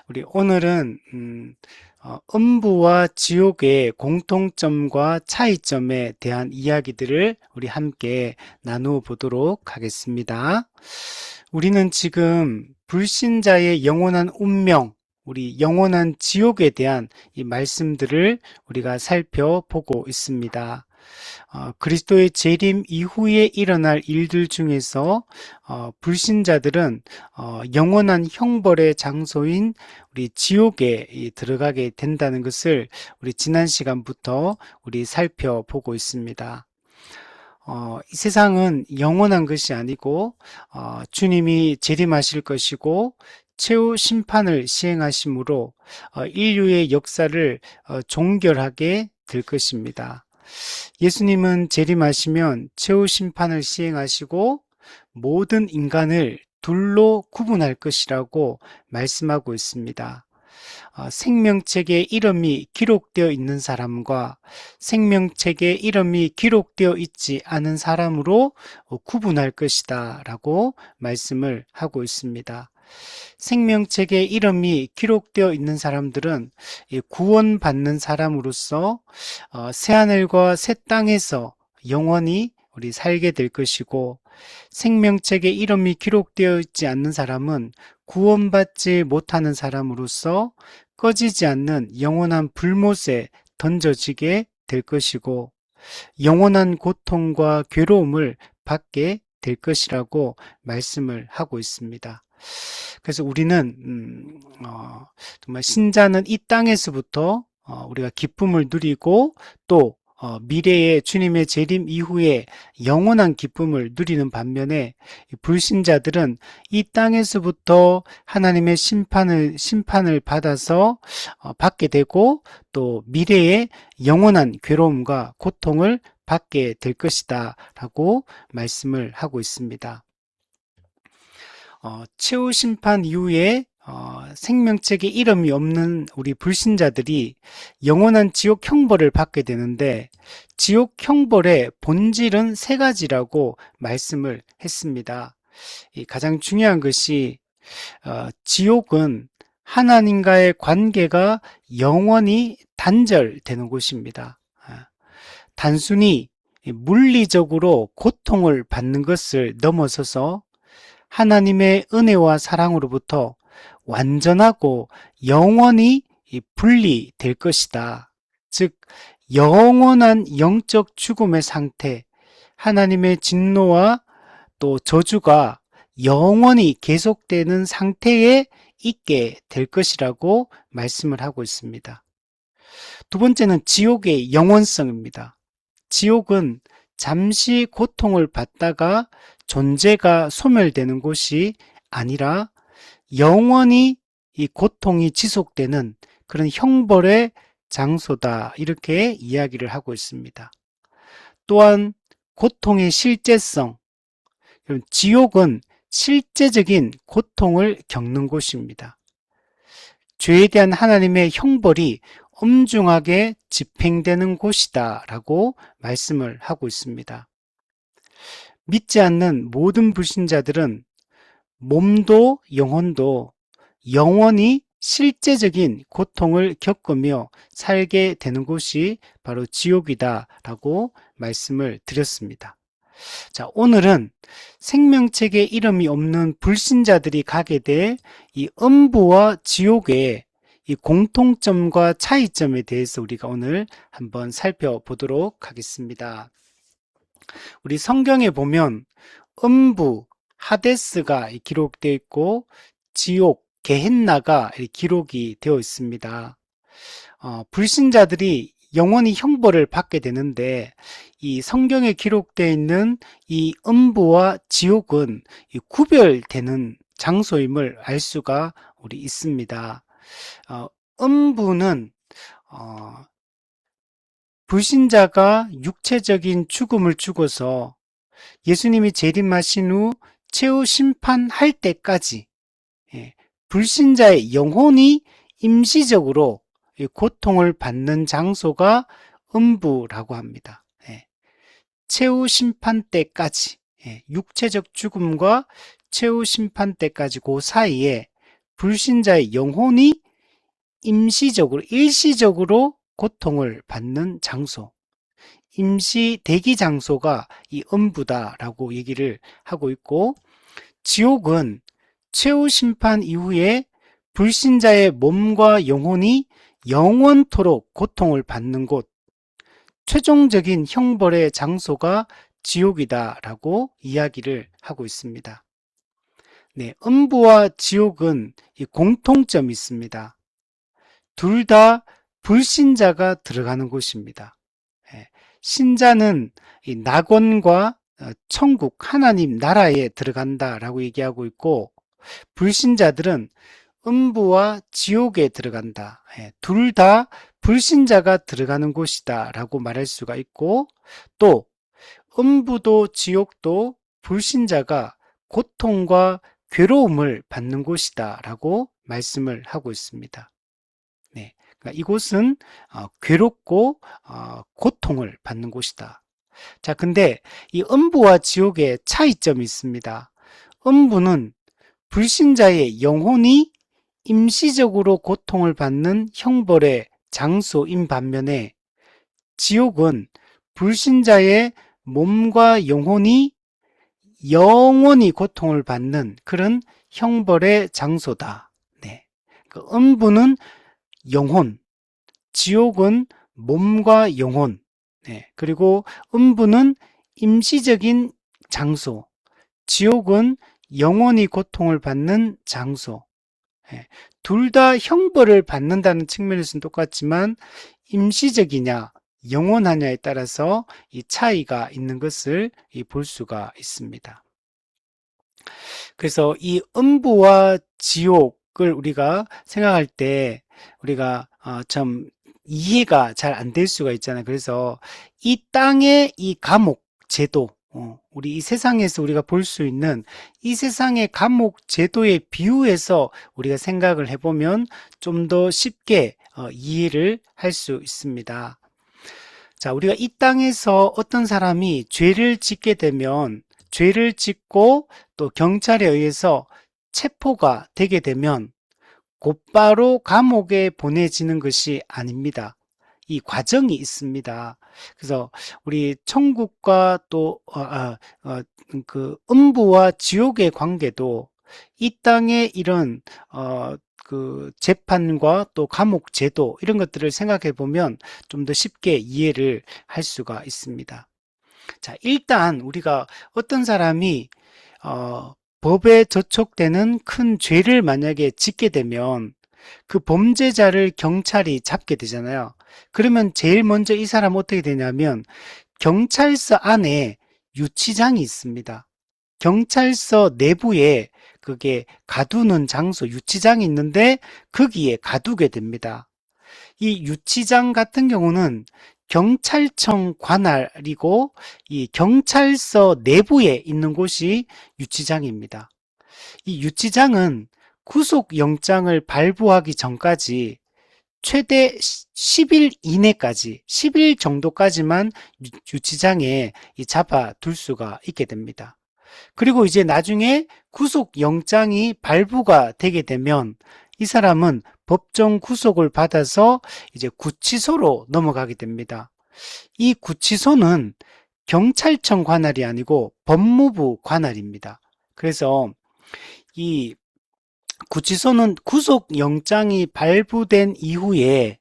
우리 오늘은 음부와 지옥의 공통점과 차이점에 대한 이야기들을 우리 함께 나누어 보도록 하겠습니다. 우리는 지금 불신자의 영원한 운명, 우리 영원한 지옥에 대한 이 말씀들을 우리가 살펴보고 있습니다. 그리스도의 재림 이후에 일어날 일들 중에서 불신자들은 영원한 형벌의 장소인 우리 지옥에 들어가게 된다는 것을 우리 지난 시간부터 우리 살펴보고 있습니다. 이 세상은 영원한 것이 아니고 주님이 재림하실 것이고 최후 심판을 시행하심으로 인류의 역사를 종결하게 될 것입니다. 예수님은 재림하시면 최후 심판을 시행하시고 모든 인간을 둘로 구분할 것이라고 말씀하고 있습니다. 생명책에 이름이 기록되어 있는 사람과 생명책에 이름이 기록되어 있지 않은 사람으로 구분할 것이다 라고 말씀을 하고 있습니다. 생명책에 이름이 기록되어 있는 사람들은 구원받는 사람으로서 새하늘과 새 땅에서 영원히 우리 살게 될 것이고, 생명책에 이름이 기록되어 있지 않는 사람은 구원받지 못하는 사람으로서 꺼지지 않는 영원한 불못에 던져지게 될 것이고, 영원한 고통과 괴로움을 받게 될 것이라고 말씀을 하고 있습니다. 그래서 우리는 정말 신자는 이 땅에서부터 우리가 기쁨을 누리고 또 미래의 주님의 재림 이후에 영원한 기쁨을 누리는 반면에 불신자들은 이 땅에서부터 하나님의 심판을 받아서 받게 되고 또 미래의 영원한 괴로움과 고통을 받게 될 것이다 라고 말씀을 하고 있습니다. 최후 심판 이후에 생명책에 이름이 없는 우리 불신자들이 영원한 지옥 형벌을 받게 되는데, 지옥 형벌의 본질은 세 가지라고 말씀을 했습니다. 가장 중요한 것이 지옥은 하나님과의 관계가 영원히 단절되는 곳입니다. 단순히 물리적으로 고통을 받는 것을 넘어서서 하나님의 은혜와 사랑으로부터 완전하고 영원히 분리될 것이다. 즉, 영원한 영적 죽음의 상태, 하나님의 진노와 또 저주가 영원히 계속되는 상태에 있게 될 것이라고 말씀을 하고 있습니다. 두 번째는 지옥의 영원성입니다. 지옥은 잠시 고통을 받다가 존재가 소멸되는 곳이 아니라 영원히 이 고통이 지속되는 그런 형벌의 장소다, 이렇게 이야기를 하고 있습니다. 또한 고통의 실제성, 지옥은 실제적인 고통을 겪는 곳입니다. 죄에 대한 하나님의 형벌이 엄중하게 집행되는 곳이다 라고 말씀을 하고 있습니다. 믿지 않는 모든 불신자들은 몸도 영혼도 영원히 실제적인 고통을 겪으며 살게 되는 곳이 바로 지옥이다 라고 말씀을 드렸습니다. 자, 오늘은 생명책에 이름이 없는 불신자들이 가게 될 이 음부와 지옥의 이 공통점과 차이점에 대해서 우리가 오늘 한번 살펴보도록 하겠습니다. 우리 성경에 보면 음부, 하데스가 기록되어 있고 지옥, 게헨나가 기록이 되어 있습니다. 불신자들이 영원히 형벌을 받게 되는데, 이 성경에 기록되어 있는 이 음부와 지옥은 구별되는 장소임을 알 수가 우리 있습니다. 음부는 불신자가 육체적인 죽음을 죽어서 예수님이 재림하신 후 최후 심판할 때까지 불신자의 영혼이 임시적으로 고통을 받는 장소가 음부라고 합니다. 최후 심판 때까지, 육체적 죽음과 최후 심판 때까지 그 사이에 불신자의 영혼이 임시적으로, 일시적으로 고통을 받는 장소, 임시 대기 장소가 이 음부다라고 얘기를 하고 있고, 지옥은 최후 심판 이후에 불신자의 몸과 영혼이 영원토록 고통을 받는 곳, 최종적인 형벌의 장소가 지옥이다라고 이야기를 하고 있습니다. 네, 음부와 지옥은 이 공통점이 있습니다. 둘 다 불신자가 들어가는 곳입니다. 예, 신자는 이 낙원과 천국, 하나님 나라에 들어간다라고 얘기하고 있고, 불신자들은 음부와 지옥에 들어간다. 둘 다 불신자가 들어가는 곳이다 라고 말할 수가 있고, 또 음부도 지옥도 불신자가 고통과 괴로움을 받는 곳이다 라고 말씀을 하고 있습니다. 네, 그러니까 이곳은 괴롭고 고통을 받는 곳이다. 자, 근데 이 음부와 지옥의 차이점이 있습니다. 음부는 불신자의 영혼이 임시적으로 고통을 받는 형벌의 장소인 반면에, 지옥은 불신자의 몸과 영혼이 영원히 고통을 받는 그런 형벌의 장소다. 네. 그 음부는 영혼, 지옥은 몸과 영혼, 네. 그리고 음부는 임시적인 장소, 지옥은 영원히 고통을 받는 장소. 둘 다 형벌을 받는다는 측면에서는 똑같지만 임시적이냐 영원하냐에 따라서 이 차이가 있는 것을 볼 수가 있습니다. 그래서 이 음부와 지옥을 우리가 생각할 때 우리가 좀 이해가 잘 안 될 수가 있잖아요. 그래서 이 땅의 이 감옥 제도, 우리 이 세상에서 우리가 볼 수 있는 이 세상의 감옥 제도에 비유해서 우리가 생각을 해보면 좀 더 쉽게 이해를 할 수 있습니다. 자, 우리가 이 땅에서 어떤 사람이 죄를 짓게 되면, 죄를 짓고 또 경찰에 의해서 체포가 되게 되면 곧바로 감옥에 보내지는 것이 아닙니다. 이 과정이 있습니다. 그래서 우리 천국과 또 그 음부와 지옥의 관계도 이 땅의 이런 그 재판과 또 감옥 제도 이런 것들을 생각해 보면 좀 더 쉽게 이해를 할 수가 있습니다. 자, 일단 우리가 어떤 사람이 법에 저촉되는 큰 죄를 만약에 짓게 되면 그 범죄자를 경찰이 잡게 되잖아요. 그러면 제일 먼저 이 사람 어떻게 되냐면 경찰서 안에 유치장이 있습니다. 경찰서 내부에 그게 가두는 장소, 유치장이 있는데 거기에 가두게 됩니다. 이 유치장 같은 경우는 경찰청 관할이고 이 경찰서 내부에 있는 곳이 유치장입니다. 이 유치장은 구속영장을 발부하기 전까지 최대 10일 이내까지, 10일 정도까지만 유치장에 잡아둘 수가 있게 됩니다. 그리고 이제 나중에 구속영장이 발부가 되게 되면 이 사람은 법정 구속을 받아서 이제 구치소로 넘어가게 됩니다. 이 구치소는 경찰청 관할이 아니고 법무부 관할입니다. 그래서 이 구치소는 구속영장이 발부된 이후에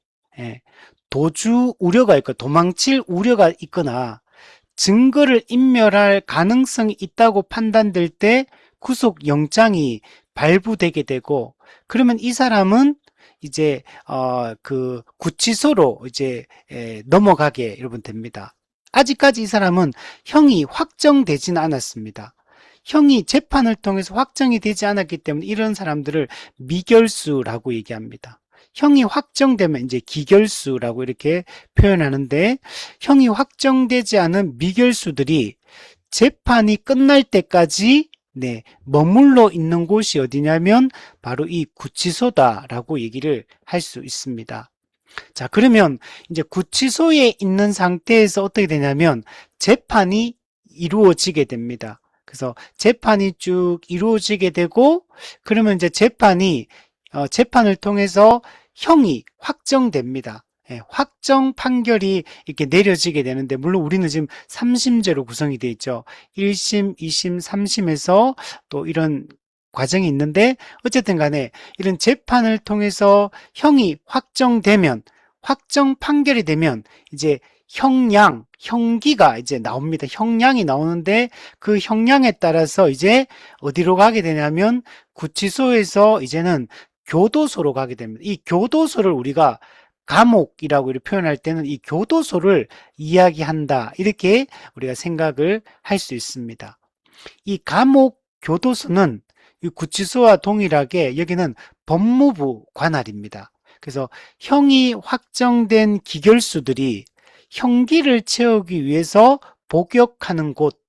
도주 우려가 있고 도망칠 우려가 있거나 증거를 인멸할 가능성이 있다고 판단될 때 구속영장이 발부되게 되고, 그러면 이 사람은 이제 그 구치소로 이제 넘어가게 여러분 됩니다. 아직까지 이 사람은 형이 확정되지는 않았습니다. 형이 재판을 통해서 확정이 되지 않았기 때문에 이런 사람들을 미결수라고 얘기합니다. 형이 확정되면 이제 기결수라고 이렇게 표현하는데, 형이 확정되지 않은 미결수들이 재판이 끝날 때까지 머물러 있는 곳이 어디냐면 바로 이 구치소다라고 얘기를 할 수 있습니다. 자, 그러면 이제 구치소에 있는 상태에서 어떻게 되냐면 재판이 이루어지게 됩니다. 그래서 재판이 쭉 이루어지게 되고, 그러면 이제 재판을 통해서 형이 확정됩니다. 예, 확정 판결이 이렇게 내려지게 되는데, 물론 우리는 지금 3심제로 구성이 되어 있죠. 1심, 2심, 3심에서 또 이런 과정이 있는데, 어쨌든 간에 이런 재판을 통해서 형이 확정되면, 확정 판결이 되면 이제 형기가 이제 나옵니다. 형량이 나오는데 그 형량에 따라서 이제 어디로 가게 되냐면 구치소에서 이제는 교도소로 가게 됩니다. 이 교도소를 우리가 감옥이라고 이렇게 표현할 때는 이 교도소를 이야기한다. 이렇게 우리가 생각을 할 수 있습니다. 이 감옥 교도소는 이 구치소와 동일하게 여기는 법무부 관할입니다. 그래서 형이 확정된 기결수들이 형기를 채우기 위해서 복역하는 곳,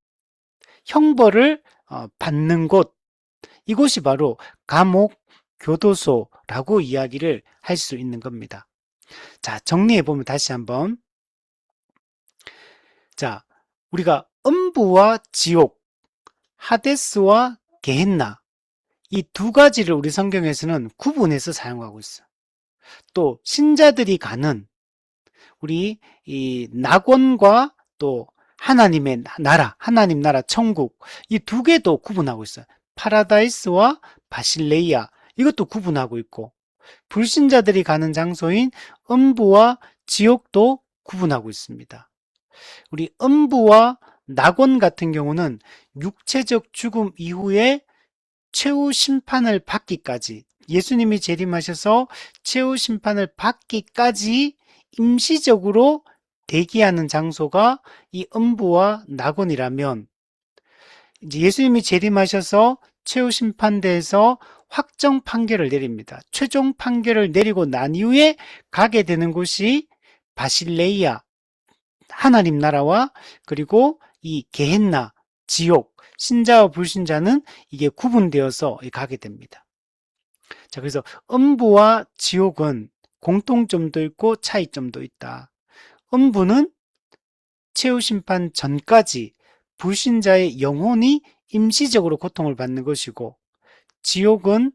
형벌을 받는 곳, 이곳이 바로 감옥 교도소라고 이야기를 할 수 있는 겁니다. 자, 정리해 보면 다시 한번. 자, 우리가 음부와 지옥, 하데스와 게헨나, 이 두 가지를 우리 성경에서는 구분해서 사용하고 있어요. 또 신자들이 가는 우리 이 낙원과 또 하나님의 나라, 하나님 나라 천국, 이 두 개도 구분하고 있어요. 파라다이스와 바실레이아, 이것도 구분하고 있고, 불신자들이 가는 장소인 음부와 지옥도 구분하고 있습니다. 우리 음부와 낙원 같은 경우는 육체적 죽음 이후에 최후 심판을 받기까지, 예수님이 재림하셔서 최후 심판을 받기까지 임시적으로 대기하는 장소가 이 음부와 낙원이라면, 이제 예수님이 재림하셔서 최후 심판대에서 확정 판결을 내립니다. 최종 판결을 내리고 난 이후에 가게 되는 곳이 바실레이아, 하나님 나라와, 그리고 이 게헨나, 지옥, 신자와 불신자는 이게 구분되어서 가게 됩니다. 자, 그래서 음부와 지옥은 공통점도 있고 차이점도 있다. 음부는 최후 심판 전까지 불신자의 영혼이 임시적으로 고통을 받는 것이고, 지옥은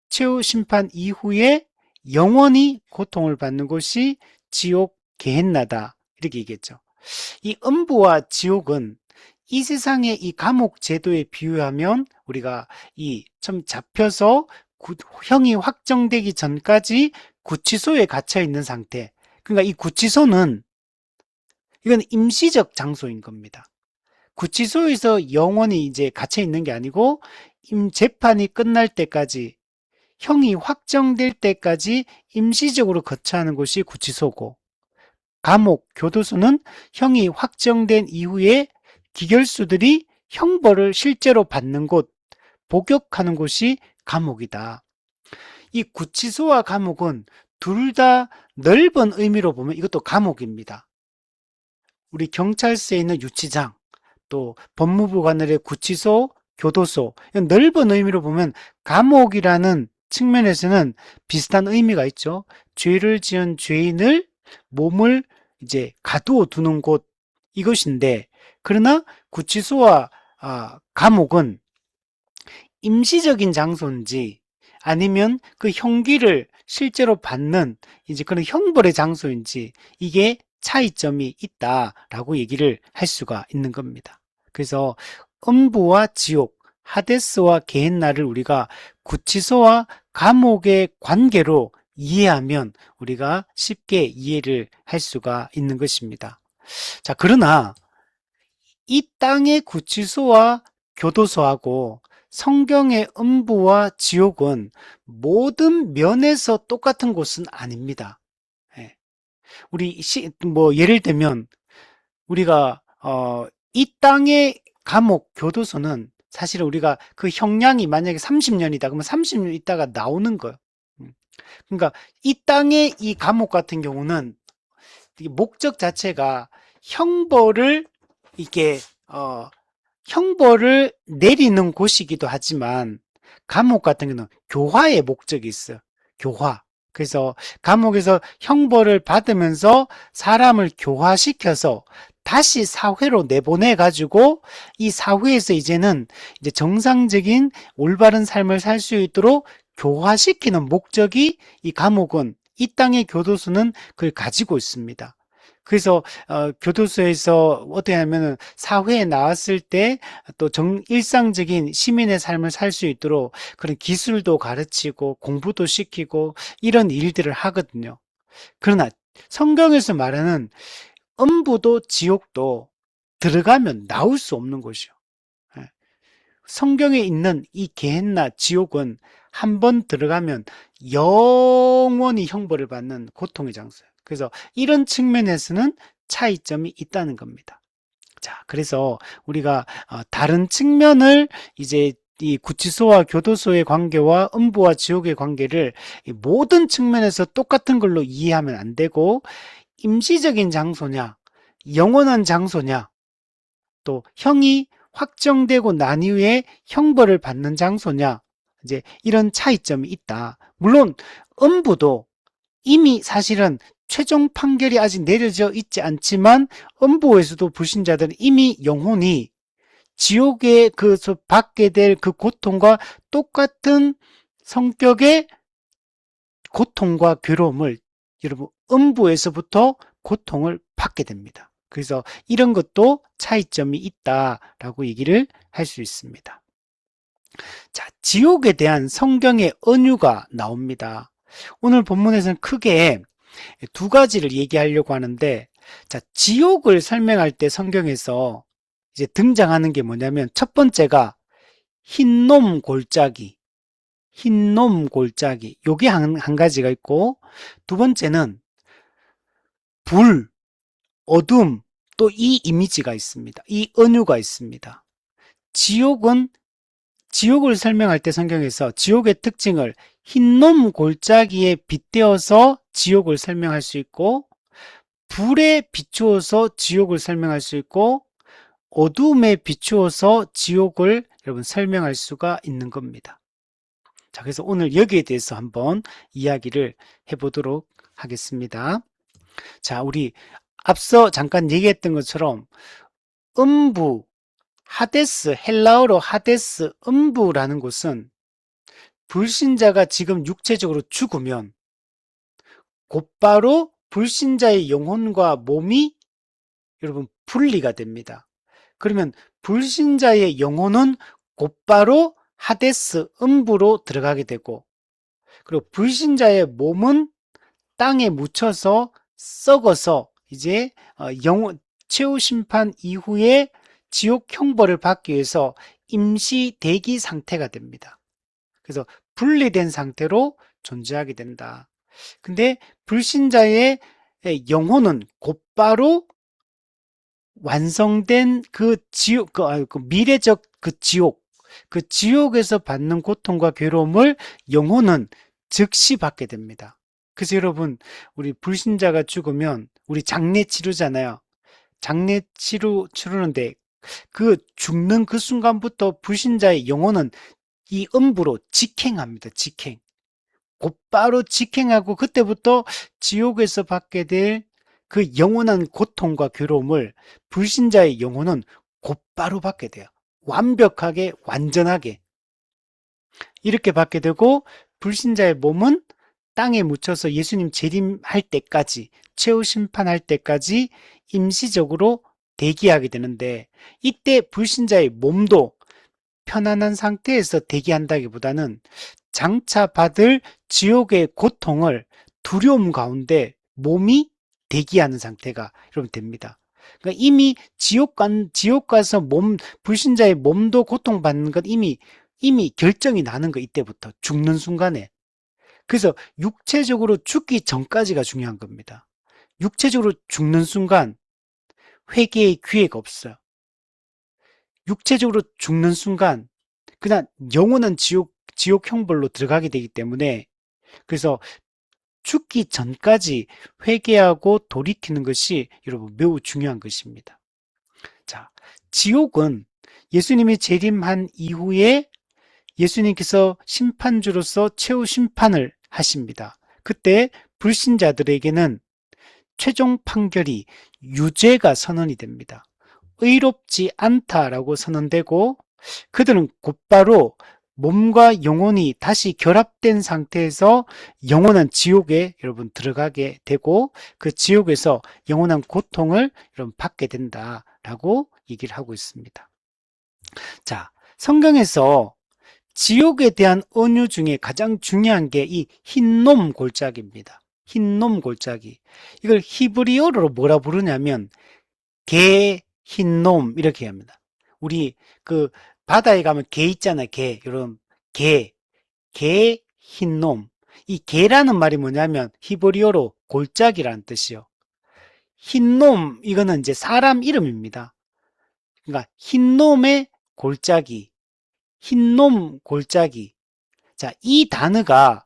최후 심판 이후에 영원히 고통을 받는 것이 지옥 게헨나다. 이렇게 얘기했죠. 이 음부와 지옥은 이 세상의 이 감옥 제도에 비유하면 우리가 이 좀 잡혀서 형이 확정되기 전까지 구치소에 갇혀 있는 상태. 그러니까 이 구치소는 이건 임시적 장소인 겁니다. 구치소에서 영원히 이제 갇혀 있는 게 아니고 재판이 끝날 때까지, 형이 확정될 때까지 임시적으로 거처하는 곳이 구치소고, 감옥, 교도소는 형이 확정된 이후에 기결수들이 형벌을 실제로 받는 곳, 복역하는 곳이 감옥이다. 이 구치소와 감옥은 둘 다 넓은 의미로 보면 이것도 감옥입니다. 우리 경찰서에 있는 유치장, 또 법무부 관할의 구치소, 교도소, 넓은 의미로 보면 감옥이라는 측면에서는 비슷한 의미가 있죠. 죄를 지은 죄인을 몸을 이제 가두어 두는 곳, 이것인데, 그러나 구치소와 감옥은 임시적인 장소인지 아니면 그 형기를 실제로 받는 이제 그런 형벌의 장소인지, 이게 차이점이 있다라고 얘기를 할 수가 있는 겁니다. 그래서 음부와 지옥, 하데스와 게헨나를 우리가 구치소와 감옥의 관계로 이해하면 우리가 쉽게 이해를 할 수가 있는 것입니다. 자, 그러나 이 땅의 구치소와 교도소하고 성경의 음부와 지옥은 모든 면에서 똑같은 곳은 아닙니다. 예. 우리 예를 들면 우리가 이 땅의 감옥 교도소는 사실 우리가 그 형량이 만약에 30년이다 그러면 30년 있다가 나오는 거예요. 그러니까 이 땅의 이 감옥 같은 경우는 목적 자체가 형벌을 이게 형벌을 내리는 곳이기도 하지만, 감옥 같은 경우는 교화의 목적이 있어요. 교화. 그래서 감옥에서 형벌을 받으면서 사람을 교화시켜서 다시 사회로 내보내 가지고 이 사회에서 이제는 이제 정상적인 올바른 삶을 살 수 있도록 교화시키는 목적이 이 감옥은, 이 땅의 교도소는 그걸 가지고 있습니다. 그래서 교도소에서 어떻게 하면은 사회에 나왔을 때 또 일상적인 시민의 삶을 살 수 있도록 그런 기술도 가르치고 공부도 시키고 이런 일들을 하거든요. 그러나 성경에서 말하는 음부도 지옥도 들어가면 나올 수 없는 곳이요. 예. 성경에 있는 이 게헨나 지옥은 한 번 들어가면 영원히 형벌을 받는 고통의 장소예요. 그래서 이런 측면에서는 차이점이 있다는 겁니다. 자, 그래서 우리가 다른 측면을 이제 이 구치소와 교도소의 관계와 음부와 지옥의 관계를 모든 측면에서 똑같은 걸로 이해하면 안 되고, 임시적인 장소냐, 영원한 장소냐, 또 형이 확정되고 난 이후에 형벌을 받는 장소냐, 이제 이런 차이점이 있다. 물론 음부도 이미 사실은 최종 판결이 아직 내려져 있지 않지만 음부에서도 불신자들은 이미 영혼이 지옥에 받게 될 그 고통과 똑같은 성격의 고통과 괴로움을 여러분 음부에서부터 고통을 받게 됩니다. 그래서 이런 것도 차이점이 있다라고 얘기를 할 수 있습니다. 자, 지옥에 대한 성경의 은유가 나옵니다. 오늘 본문에서는 크게 두 가지를 얘기하려고 하는데, 자, 지옥을 설명할 때 성경에서 이제 등장하는 게 뭐냐면, 첫 번째가 흰놈 골짜기, 흰놈 골짜기. 요게 한 가지가 있고, 두 번째는 불, 어둠, 또 이 이미지가 있습니다. 이 은유가 있습니다. 지옥을 설명할 때 성경에서 지옥의 특징을 흰놈 골짜기에 빗대어서 지옥을 설명할 수 있고, 불에 비추어서 지옥을 설명할 수 있고, 어둠에 비추어서 지옥을 여러분 설명할 수가 있는 겁니다. 자, 그래서 오늘 여기에 대해서 한번 이야기를 해보도록 하겠습니다. 자, 우리 앞서 잠깐 얘기했던 것처럼 음부, 하데스, 헬라어로 하데스, 음부라는 곳은 불신자가 지금 육체적으로 죽으면 곧바로 불신자의 영혼과 몸이 여러분 분리가 됩니다. 그러면 불신자의 영혼은 곧바로 하데스, 음부로 들어가게 되고, 그리고 불신자의 몸은 땅에 묻혀서 썩어서 이제 최후 심판 이후에 지옥 형벌을 받기 위해서 임시 대기 상태가 됩니다. 그래서 분리된 상태로 존재하게 된다. 근데 불신자의 영혼은 곧바로 완성된 그 지옥, 그 미래적 그 지옥에서 받는 고통과 괴로움을 영혼은 즉시 받게 됩니다. 그래서 여러분, 우리 불신자가 죽으면 우리 장례 치르잖아요. 장례 치르는데 그 죽는 그 순간부터 불신자의 영혼은 이 음부로 직행합니다. 직행. 곧바로 직행하고 그때부터 지옥에서 받게 될 그 영원한 고통과 괴로움을 불신자의 영혼은 곧바로 받게 돼요. 완벽하게, 완전하게. 이렇게 받게 되고, 불신자의 몸은 땅에 묻혀서 예수님 재림할 때까지, 최후 심판할 때까지 임시적으로 대기하게 되는데, 이때 불신자의 몸도 편안한 상태에서 대기한다기보다는 장차 받을 지옥의 고통을 두려움 가운데 몸이 대기하는 상태가 여러분 됩니다. 그러니까 이미 지옥 가서 불신자의 몸도 고통받는 것 이미 결정이 나는 거, 이때부터 죽는 순간에. 그래서 육체적으로 죽기 전까지가 중요한 겁니다. 육체적으로 죽는 순간 회개의 기회가 없어요. 육체적으로 죽는 순간 그냥 영원한 지옥 형벌로 들어가게 되기 때문에, 그래서 죽기 전까지 회개하고 돌이키는 것이 여러분 매우 중요한 것입니다. 자, 지옥은 예수님이 재림한 이후에 예수님께서 심판주로서 최후 심판을 하십니다. 그때 불신자들에게는 최종 판결이 유죄가 선언이 됩니다. 의롭지 않다라고 선언되고 그들은 곧바로 몸과 영혼이 다시 결합된 상태에서 영원한 지옥에 여러분 들어가게 되고 그 지옥에서 영원한 고통을 여러분 받게 된다라고 얘기를 하고 있습니다. 자, 성경에서 지옥에 대한 은유 중에 가장 중요한 게 이 흰놈 골짜기입니다. 흰놈 골짜기. 이걸 히브리어로 뭐라 부르냐면 개 흰놈 이렇게 합니다. 우리 그 바다에 가면 개 있잖아요. 개. 이런 개 흰놈. 이 개라는 말이 뭐냐면 히브리어로 골짜기라는 뜻이요. 흰놈 이거는 이제 사람 이름입니다. 그러니까 흰놈의 골짜기. 흰놈 골짜기. 자, 이 단어가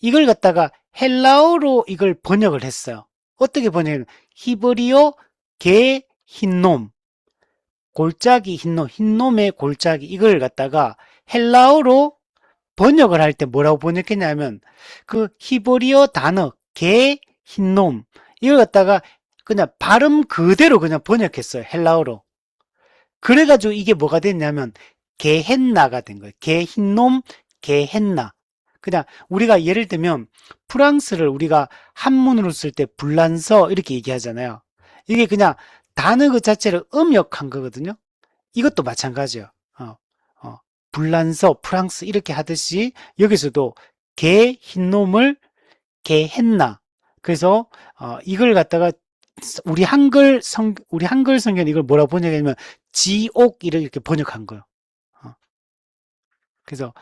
이걸 갖다가 헬라어로 이걸 번역을 했어요. 어떻게 번역했냐면 히브리어 개 흰놈 골짜기 흰놈 흰놈의 골짜기 이걸 갖다가 헬라어로 번역을 할 때 뭐라고 번역했냐면 그 히브리어 단어 개 흰놈 이걸 갖다가 그냥 발음 그대로 그냥 번역했어요. 헬라어로. 그래가지고 이게 뭐가 됐냐면 게헨나가 된 거예요. 개 흰놈 게헨나. 그냥 우리가 예를 들면 프랑스를 우리가 한문으로 쓸 때 불란서 이렇게 얘기하잖아요. 이게 그냥 단어 그 자체를 음역한 거거든요. 이것도 마찬가지예요. 불란서 프랑스 이렇게 하듯이 여기서도 개 흰놈을 게헨나. 그래서 이걸 갖다가 우리 한글 성경 이걸 뭐라고 번역하냐면 지옥 이렇게 번역한 거예요. 그래서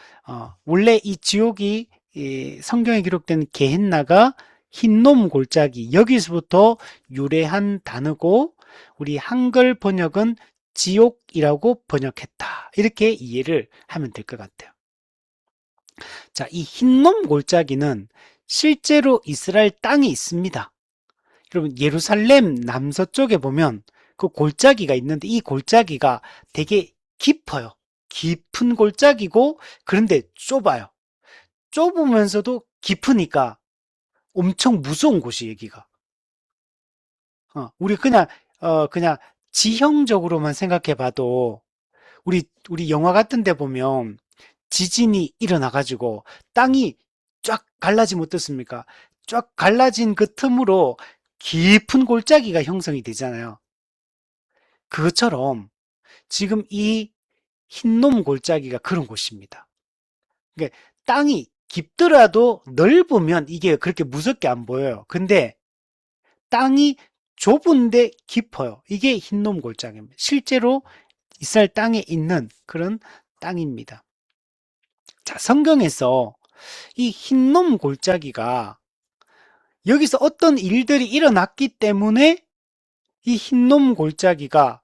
원래 이 지옥이 성경에 기록된 게헨나가 흰놈 골짜기 여기서부터 유래한 단어고 우리 한글 번역은 지옥이라고 번역했다. 이렇게 이해를 하면 될 것 같아요. 자, 이 흰놈 골짜기는 실제로 이스라엘 땅에 있습니다. 여러분 예루살렘 남서쪽에 보면 그 골짜기가 있는데 이 골짜기가 되게 깊어요. 깊은 골짜기고 그런데 좁아요. 좁으면서도 깊으니까 엄청 무서운 곳이 여기가. 우리 그냥 지형적으로만 생각해 봐도 우리 영화 같은 데 보면 지진이 일어나 가지고 땅이 쫙 갈라지면 어떻습니까? 쫙 갈라진 그 틈으로 깊은 골짜기가 형성이 되잖아요. 그것처럼 지금 이 흰놈 골짜기가 그런 곳입니다. 그러니까 땅이 깊더라도 넓으면 이게 그렇게 무섭게 안 보여요. 근데 땅이 좁은데 깊어요. 이게 흰놈 골짜기입니다. 실제로 이스라엘 땅에 있는 그런 땅입니다. 자, 성경에서 이 흰놈 골짜기가 여기서 어떤 일들이 일어났기 때문에 이 흰놈 골짜기가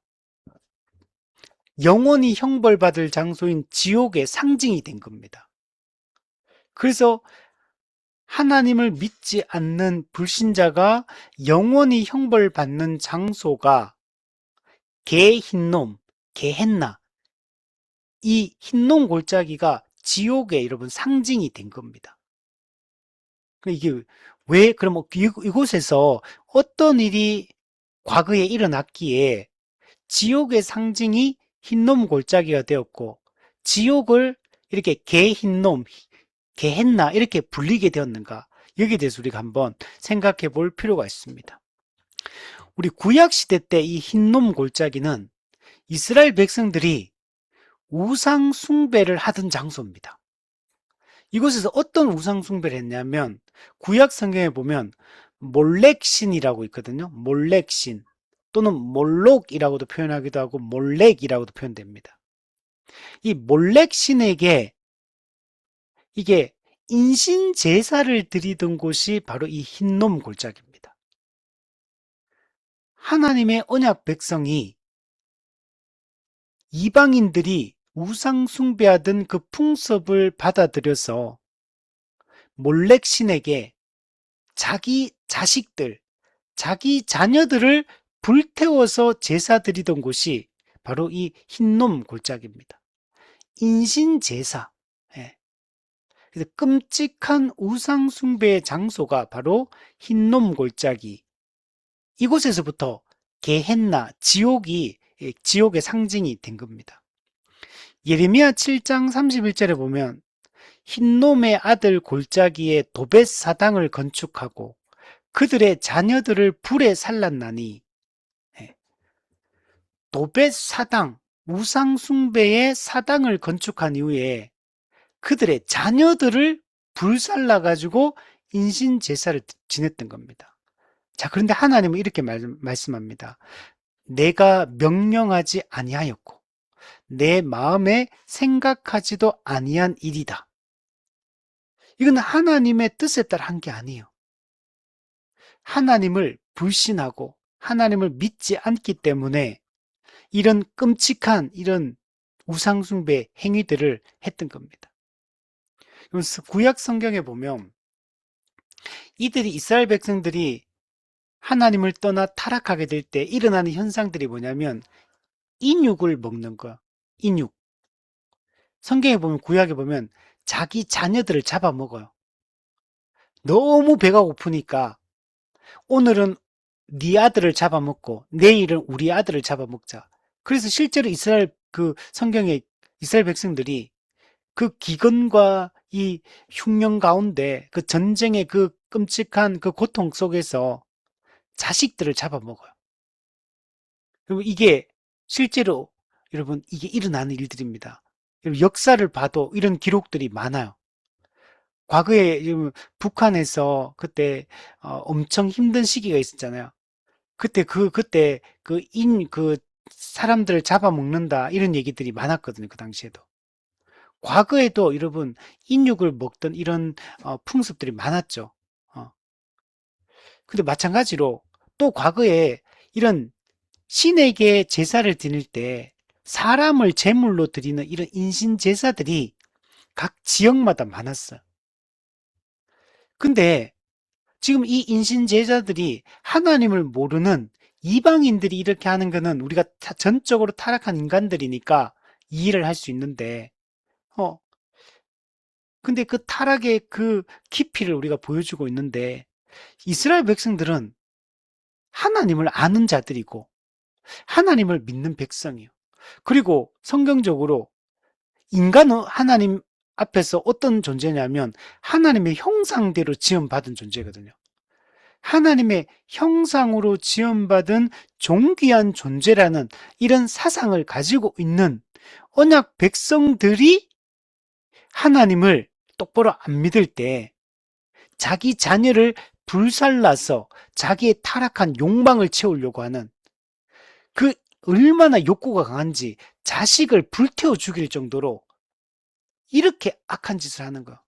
영원히 형벌받을 장소인 지옥의 상징이 된 겁니다. 그래서 하나님을 믿지 않는 불신자가 영원히 형벌받는 장소가 개 흰놈, 게헨나 이 흰놈 골짜기가 지옥의 여러분 상징이 된 겁니다. 이게 왜 그럼 이곳에서 어떤 일이 과거에 일어났기에 지옥의 상징이 흰놈 골짜기가 되었고 지옥을 이렇게 개 흰놈, 게헨나 이렇게 불리게 되었는가? 여기에 대해서 우리가 한번 생각해 볼 필요가 있습니다. 우리 구약 시대 때 이 흰놈 골짜기는 이스라엘 백성들이 우상 숭배를 하던 장소입니다. 이곳에서 어떤 우상 숭배를 했냐면 구약 성경에 보면 몰렉신이라고 있거든요. 몰렉신 또는 몰록이라고도 표현하기도 하고 몰렉이라고도 표현됩니다. 이 몰렉신에게 이게 인신 제사를 드리던 곳이 바로 이 흰놈 골짜기입니다. 하나님의 언약 백성이 이방인들이 우상 숭배하던 그 풍습을 받아들여서 몰렉신에게 자기 자식들, 자기 자녀들을 불태워서 제사 드리던 곳이 바로 이 흰놈 골짜기입니다. 인신 제사. 예. 그래서 끔찍한 우상 숭배의 장소가 바로 흰놈 골짜기 이곳에서부터 게헨나, 지옥이 지옥의 상징이 된 겁니다. 예레미야 7장 31절에 보면 흰놈의 아들 골짜기에 도벳 사당을 건축하고 그들의 자녀들을 불에 살랐나니, 예, 도벳 사당, 우상 숭배의 사당을 건축한 이후에 그들의 자녀들을 불살라 가지고 인신 제사를 지냈던 겁니다. 자, 그런데 하나님은 이렇게 말씀합니다. 내가 명령하지 아니하였고 내 마음에 생각하지도 아니한 일이다. 이건 하나님의 뜻에 따라 한 게 아니에요. 하나님을 불신하고 하나님을 믿지 않기 때문에 이런 끔찍한 이런 우상숭배 행위들을 했던 겁니다. 구약 성경에 보면 이들이 이스라엘 백성들이 하나님을 떠나 타락하게 될 때 일어나는 현상들이 뭐냐면 인육을 먹는 거. 인육. 성경에 보면 구약에 보면 자기 자녀들을 잡아먹어요. 너무 배가 고프니까 오늘은 네 아들을 잡아먹고 내일은 우리 아들을 잡아먹자. 그래서 실제로 이스라엘 그 성경에 이스라엘 백성들이 그 기근과 이 흉년 가운데 그 전쟁의 그 끔찍한 그 고통 속에서 자식들을 잡아먹어요. 그리고 이게 실제로 여러분 이게 일어나는 일들입니다. 역사를 봐도 이런 기록들이 많아요. 과거에 북한에서 그때 엄청 힘든 시기가 있었잖아요. 그때 그 사람들을 잡아먹는다 이런 얘기들이 많았거든요. 그 당시에도. 과거에도 여러분 인육을 먹던 이런 풍습들이 많았죠. 어. 근데 마찬가지로 또 과거에 이런 신에게 제사를 드릴 때 사람을 제물로 드리는 이런 인신 제사들이 각 지역마다 많았어요. 근데 지금 이 인신 제사들이 하나님을 모르는 이방인들이 이렇게 하는 거는 우리가 전적으로 타락한 인간들이니까 이해를 할 수 있는데, 어, 근데 그 타락의 그 깊이를 우리가 보여주고 있는데, 이스라엘 백성들은 하나님을 아는 자들이고, 하나님을 믿는 백성이요. 그리고 성경적으로 인간은 하나님 앞에서 어떤 존재냐면 하나님의 형상대로 지음받은 존재거든요. 하나님의 형상으로 지음받은 존귀한 존재라는 이런 사상을 가지고 있는 언약 백성들이 하나님을 똑바로 안 믿을 때 자기 자녀를 불살라서 자기의 타락한 욕망을 채우려고 하는 그 얼마나 욕구가 강한지 자식을 불태워 죽일 정도로 이렇게 악한 짓을 하는 거.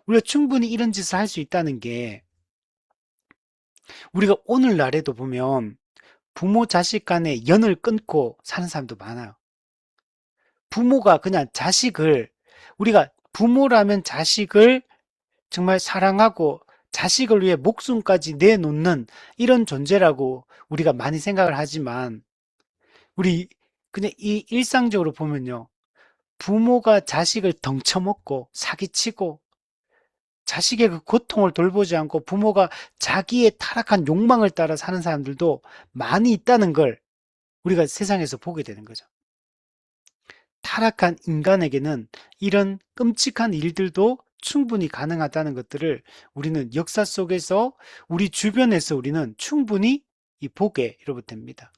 우리가 충분히 이런 짓을 할 수 있다는 게 우리가 오늘날에도 보면 부모 자식 간의 연을 끊고 사는 사람도 많아요. 부모가 그냥 자식을 우리가 부모라면 자식을 정말 사랑하고 자식을 위해 목숨까지 내놓는 이런 존재라고 우리가 많이 생각을 하지만 우리 그냥 이 일상적으로 보면요. 부모가 자식을 덩쳐먹고 사기치고 자식의 그 고통을 돌보지 않고 부모가 자기의 타락한 욕망을 따라 사는 사람들도 많이 있다는 걸 우리가 세상에서 보게 되는 거죠. 타락한 인간에게는 이런 끔찍한 일들도 충분히 가능하다는 것들을 우리는 역사 속에서 우리 주변에서 우리는 충분히 보게 이로부터 됩니다.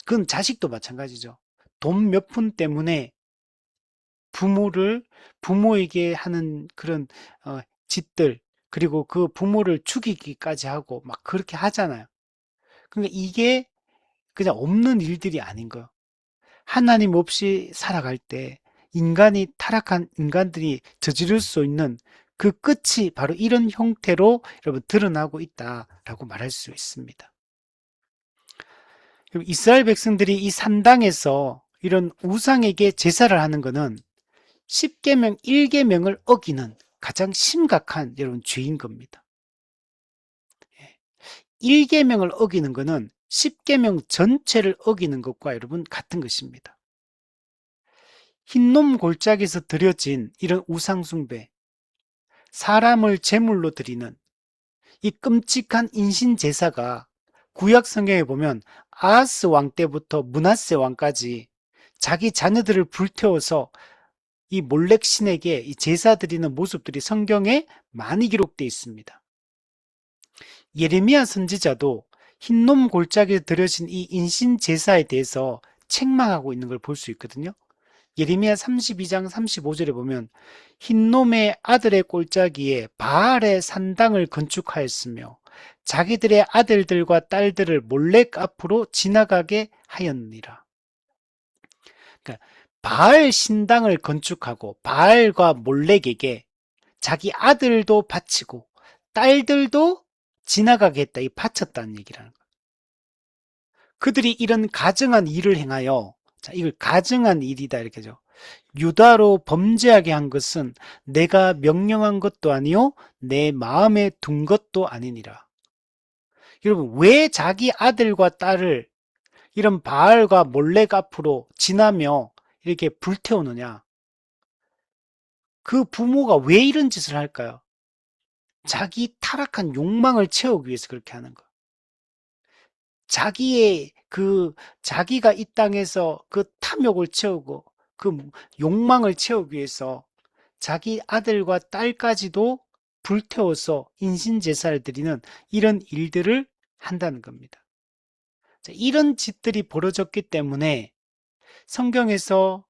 그건 자식도 마찬가지죠. 돈 몇 푼 때문에 부모에게 하는 그런 짓들 그리고 그 부모를 죽이기까지 하고 막 그렇게 하잖아요. 그러니까 이게 그냥 없는 일들이 아닌 거예요. 하나님 없이 살아갈 때 인간이 타락한 인간들이 저지를 수 있는 그 끝이 바로 이런 형태로 여러분 드러나고 있다라고 말할 수 있습니다. 이스라엘 백성들이 이 산당에서 이런 우상에게 제사를 하는 것은 10계명 1계명을 어기는 가장 심각한 여러분 죄인 겁니다. 1계명을 어기는 것은 10계명 전체를 어기는 것과 여러분 같은 것입니다. 흰놈 골짜기에서 드려진 이런 우상숭배, 사람을 제물로 드리는 이 끔찍한 인신제사가 구약 성경에 보면 아하스 왕 때부터 므낫세 왕까지 자기 자녀들을 불태워서 이 몰렉 신에게 이 제사 드리는 모습들이 성경에 많이 기록되어 있습니다. 예레미야 선지자도 흰놈 골짜기에 들여진 이 인신 제사에 대해서 책망하고 있는 걸 볼 수 있거든요. 예레미야 32장 35절에 보면 흰놈의 아들의 골짜기에 바알의 산당을 건축하였으며 자기들의 아들들과 딸들을 몰렉 앞으로 지나가게 하였느니라. 그러니까 바알 신당을 건축하고 바알과 몰렉에게 자기 아들도 바치고 딸들도 지나가게 했다. 이 바쳤다는 얘기라는 거예요. 그들이 이런 가증한 일을 행하여, 자, 이걸 가증한 일이다 이렇게죠. 유다로 범죄하게 한 것은 내가 명령한 것도 아니요 내 마음에 둔 것도 아니니라. 여러분, 왜 자기 아들과 딸을 이런 바알과 몰렉 앞으로 지나며 이렇게 불태우느냐? 그 부모가 왜 이런 짓을 할까요? 자기 타락한 욕망을 채우기 위해서 그렇게 하는 거. 자기가 이 땅에서 그 탐욕을 채우고 그 욕망을 채우기 위해서 자기 아들과 딸까지도 불태워서 인신제사를 드리는 이런 일들을 한다는 겁니다. 이런 짓들이 벌어졌기 때문에 성경에서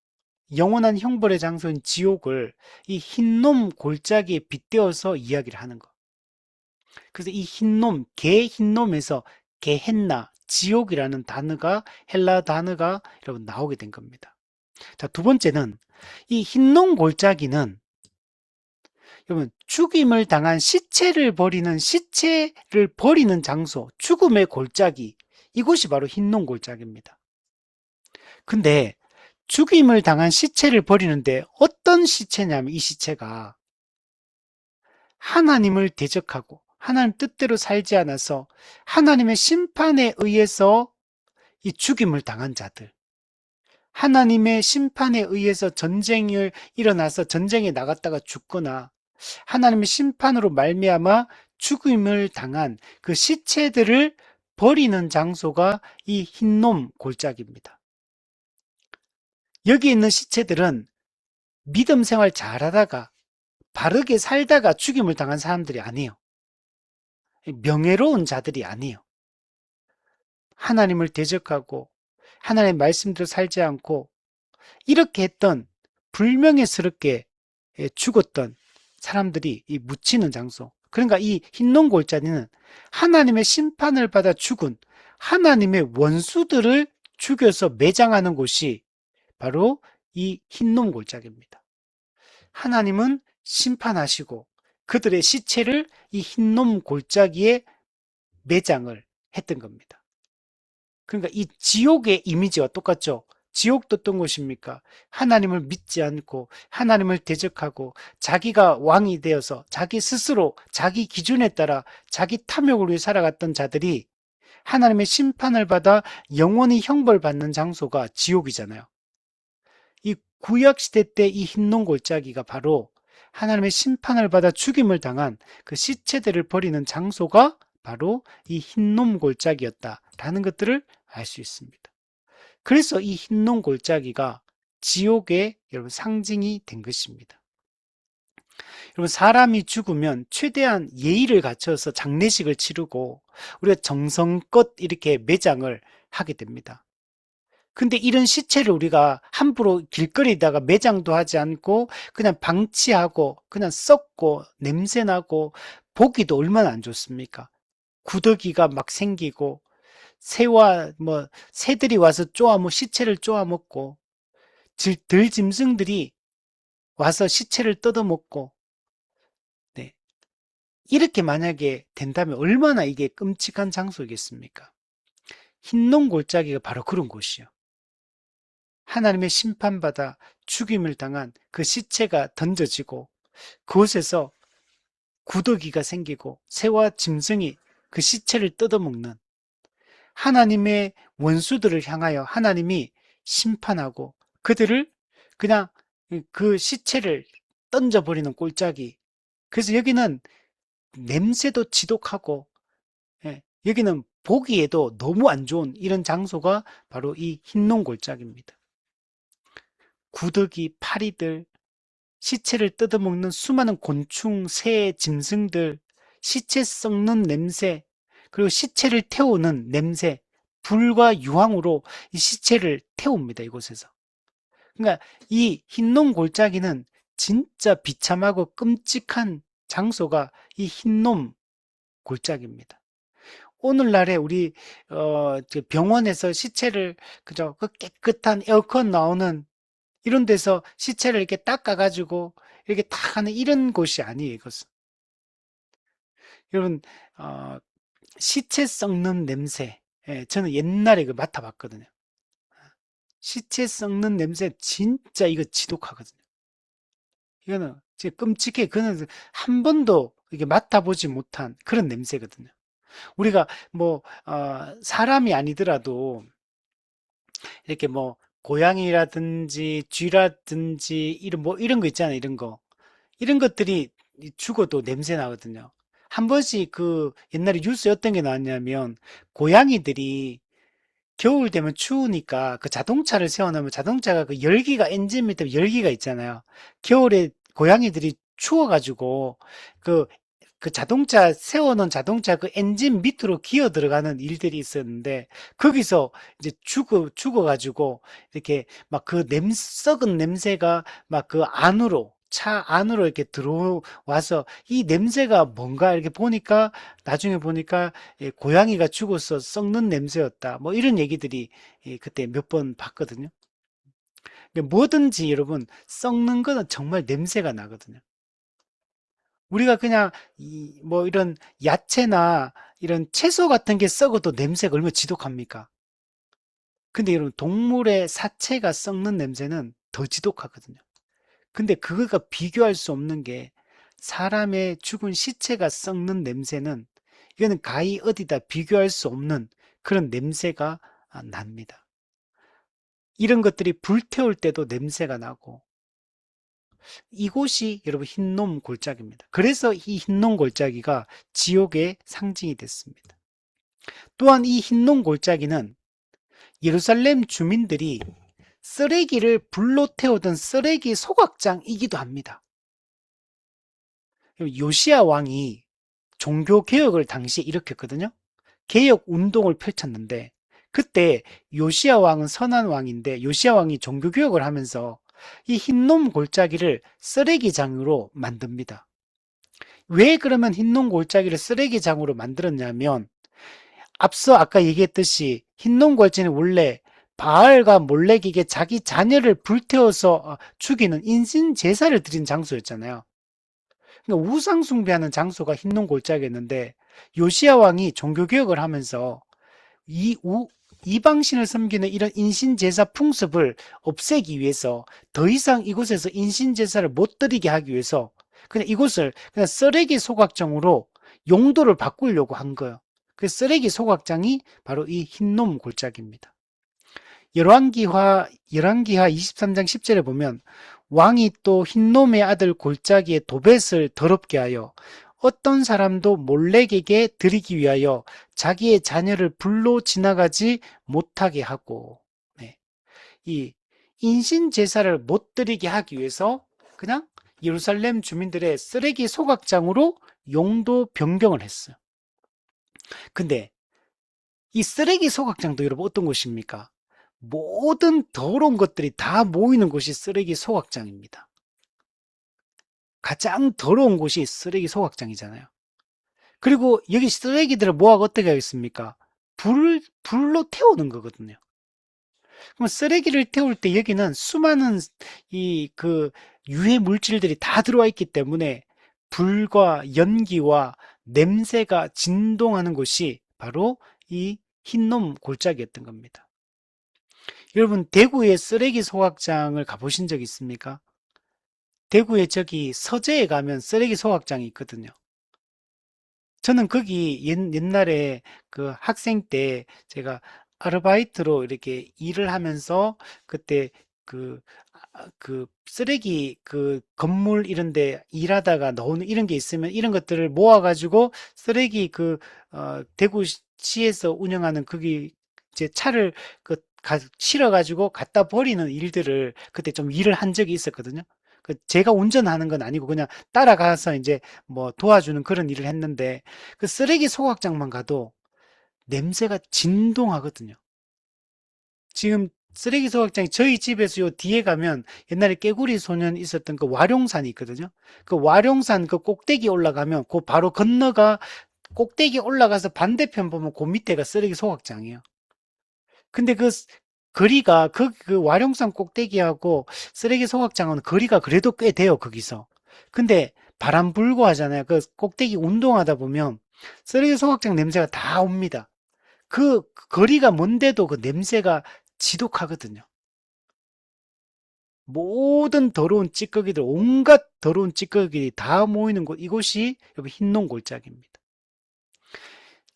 영원한 형벌의 장소인 지옥을 이 흰놈 골짜기에 빗대어서 이야기를 하는 거. 그래서 이 흰놈, 개 흰놈에서 게헨나, 지옥이라는 단어가, 헬라 단어가 여러분 나오게 된 겁니다. 자, 두 번째는 이 흰놈 골짜기는 여러분 죽임을 당한 시체를 버리는 장소, 죽음의 골짜기, 이곳이 바로 흰놈 골짜기입니다. 근데 죽임을 당한 시체를 버리는데 어떤 시체냐면 이 시체가 하나님을 대적하고 하나님 뜻대로 살지 않아서 하나님의 심판에 의해서 이 죽임을 당한 자들, 하나님의 심판에 의해서 전쟁이 일어나서 전쟁에 나갔다가 죽거나 하나님의 심판으로 말미암아 죽임을 당한 그 시체들을 버리는 장소가 이 흰놈 골짜기입니다. 여기 있는 시체들은 믿음 생활 잘하다가 바르게 살다가 죽임을 당한 사람들이 아니에요. 명예로운 자들이 아니에요. 하나님을 대적하고 하나님의 말씀대로 살지 않고 이렇게 했던 불명예스럽게 죽었던 사람들이 이 묻히는 장소. 그러니까 이 흰놈 골짜기는 하나님의 심판을 받아 죽은 하나님의 원수들을 죽여서 매장하는 곳이 바로 이 흰놈 골짜기입니다. 하나님은 심판하시고 그들의 시체를 이 흰놈 골짜기에 매장을 했던 겁니다. 그러니까 이 지옥의 이미지와 똑같죠. 지옥도 어떤 곳입니까? 하나님을 믿지 않고 하나님을 대적하고 자기가 왕이 되어서 자기 스스로 자기 기준에 따라 자기 탐욕을 위해 살아갔던 자들이 하나님의 심판을 받아 영원히 형벌받는 장소가 지옥이잖아요. 이 구약시대 때 이 흰놈 골짜기가 바로 하나님의 심판을 받아 죽임을 당한 그 시체들을 버리는 장소가 바로 이 흰놈 골짜기였다라는 것들을 알 수 있습니다. 그래서 이 흰놈 골짜기가 지옥의 여러분 상징이 된 것입니다. 여러분 사람이 죽으면 최대한 예의를 갖춰서 장례식을 치르고 우리가 정성껏 이렇게 매장을 하게 됩니다. 근데 이런 시체를 우리가 함부로 길거리에다가 매장도 하지 않고 그냥 방치하고 그냥 썩고 냄새나고 보기도 얼마나 안 좋습니까? 구더기가 막 생기고 새들이 와서 시체를 쪼아먹고 들짐승들이 와서 시체를 뜯어먹고 네. 이렇게 만약에 된다면 얼마나 이게 끔찍한 장소겠습니까? 흰놈 골짜기가 바로 그런 곳이요. 하나님의 심판받아 죽임을 당한 그 시체가 던져지고 그곳에서 구더기가 생기고 새와 짐승이 그 시체를 뜯어먹는 하나님의 원수들을 향하여 하나님이 심판하고 그들을 그냥 그 시체를 던져버리는 골짜기. 그래서 여기는 냄새도 지독하고 여기는 보기에도 너무 안 좋은 이런 장소가 바로 이 흰농 골짜기입니다. 구더기, 파리들, 시체를 뜯어먹는 수많은 곤충, 새, 짐승들, 시체 썩는 냄새, 그리고 시체를 태우는 냄새, 불과 유황으로 이 시체를 태웁니다, 이곳에서. 그러니까 이 흰놈 골짜기는 진짜 비참하고 끔찍한 장소가 이 흰놈 골짜기입니다. 오늘날에 우리 병원에서 시체를 그저 그 깨끗한 에어컨 나오는 이런 데서 시체를 이렇게 닦아가지고 이렇게 탁 하는 이런 곳이 아니에요, 이것은. 여러분, 어, 시체 썩는 냄새. 예, 저는 옛날에 그 맡아봤거든요. 시체 썩는 냄새 진짜 이거 지독하거든요. 이거는 진짜 끔찍해. 그는 한 번도 이게 맡아보지 못한 그런 냄새거든요. 우리가 뭐, 사람이 아니더라도 이렇게 뭐, 고양이라든지 쥐라든지 이런 뭐 이런 거 있잖아요. 이런 거. 이런 것들이 죽어도 냄새 나거든요. 한 번씩 그 옛날에 뉴스에 어떤 게 나왔냐면 고양이들이 겨울 되면 추우니까 그 자동차를 세워놓으면 자동차가 그 열기가 엔진 밑에 열기가 있잖아요. 겨울에 고양이들이 추워가지고 그 자동차 세워놓은 자동차 그 엔진 밑으로 기어 들어가는 일들이 있었는데 거기서 이제 죽어가지고 이렇게 막 그 썩은 냄새가 막 그 안으로 차 안으로 이렇게 들어와서 이 냄새가 뭔가 이렇게 보니까 나중에 보니까 예, 고양이가 죽어서 썩는 냄새였다. 뭐 이런 얘기들이 예, 그때 몇 번 봤거든요. 그러니까 뭐든지 여러분 썩는 거는 정말 냄새가 나거든요. 우리가 그냥 뭐 이런 야채나 이런 채소 같은 게 썩어도 냄새가 얼마나 지독합니까? 근데 여러분 동물의 사체가 썩는 냄새는 더 지독하거든요. 근데 그거가 비교할 수 없는 게 사람의 죽은 시체가 썩는 냄새는 이거는 가히 어디다 비교할 수 없는 그런 냄새가 납니다. 이런 것들이 불태울 때도 냄새가 나고 이곳이 여러분 흰놈 골짜기입니다. 그래서 이 흰놈 골짜기가 지옥의 상징이 됐습니다. 또한 이 흰놈 골짜기는 예루살렘 주민들이 쓰레기를 불로 태우던 쓰레기 소각장이기도 합니다. 요시야 왕이 종교 개혁을 당시에 일으켰거든요. 개혁 운동을 펼쳤는데 그때 요시야 왕은 선한 왕인데 요시야 왕이 종교 개혁을 하면서 이 흰놈 골짜기를 쓰레기장으로 만듭니다. 왜 그러면 흰놈 골짜기를 쓰레기장으로 만들었냐면 앞서 아까 얘기했듯이 흰놈 골짜기는 원래 바알과 몰렉에게 자기 자녀를 불태워서 죽이는 인신 제사를 드린 장소였잖아요. 그러니까 우상 숭배하는 장소가 흰놈 골짜기였는데 요시야 왕이 종교 개혁을 하면서 이방신을 섬기는 이런 인신제사 풍습을 없애기 위해서 더 이상 이곳에서 인신제사를 못 드리게 하기 위해서 그냥 이곳을 그냥 쓰레기 소각장으로 용도를 바꾸려고 한 거예요. 그 쓰레기 소각장이 바로 이 흰놈 골짜기입니다. 열왕기하 23장 10절에 보면 왕이 또 흰놈의 아들 골짜기에 도벳을 더럽게 하여 어떤 사람도 몰렉에게 드리기 위하여 자기의 자녀를 불로 지나가지 못하게 하고 네. 이 인신 제사를 못 드리게 하기 위해서 그냥 예루살렘 주민들의 쓰레기 소각장으로 용도 변경을 했어요. 근데 이 쓰레기 소각장도 여러분 어떤 곳입니까? 모든 더러운 것들이 다 모이는 곳이 쓰레기 소각장입니다. 가장 더러운 곳이 쓰레기 소각장이잖아요. 그리고 여기 쓰레기들을 모아서 어떻게 하겠습니까? 불로 태우는 거거든요. 그럼 쓰레기를 태울 때 여기는 수많은 유해 물질들이 다 들어와 있기 때문에 불과 연기와 냄새가 진동하는 곳이 바로 이 흰놈 골짜기였던 겁니다. 여러분, 대구의 쓰레기 소각장을 가보신 적 있습니까? 대구에 저기 서재에 가면 쓰레기 소각장이 있거든요. 저는 거기 옛날에 그 학생 때 제가 아르바이트로 이렇게 일을 하면서 그때 그, 그 쓰레기 그 건물 이런 데 일하다가 나오는 이런 게 있으면 이런 것들을 모아가지고 쓰레기 대구 시에서 운영하는 거기 이제 차를 실어가지고 갖다 버리는 일들을 그때 좀 일을 한 적이 있었거든요. 제가 운전하는 건 아니고 그냥 따라가서 이제 뭐 도와주는 그런 일을 했는데 그 쓰레기 소각장만 가도 냄새가 진동하거든요. 지금 쓰레기 소각장이 저희 집에서 요 뒤에 가면 옛날에 깨구리 소년 있었던 그 와룡산이 있거든요. 그 와룡산 그 꼭대기 올라가면 그 바로 건너가 꼭대기 올라가서 반대편 보면 그 밑에가 쓰레기 소각장이에요. 근데 거리가 그 와룡산 꼭대기하고 쓰레기 소각장은 거리가 그래도 꽤 돼요, 거기서. 근데 바람 불고 하잖아요. 그 꼭대기 운동하다 보면 쓰레기 소각장 냄새가 다 옵니다. 그 거리가 먼데도 그 냄새가 지독하거든요. 모든 더러운 찌꺼기들, 온갖 더러운 찌꺼기들이 다 모이는 곳, 이곳이 여기 흰놈 골짜기입니다.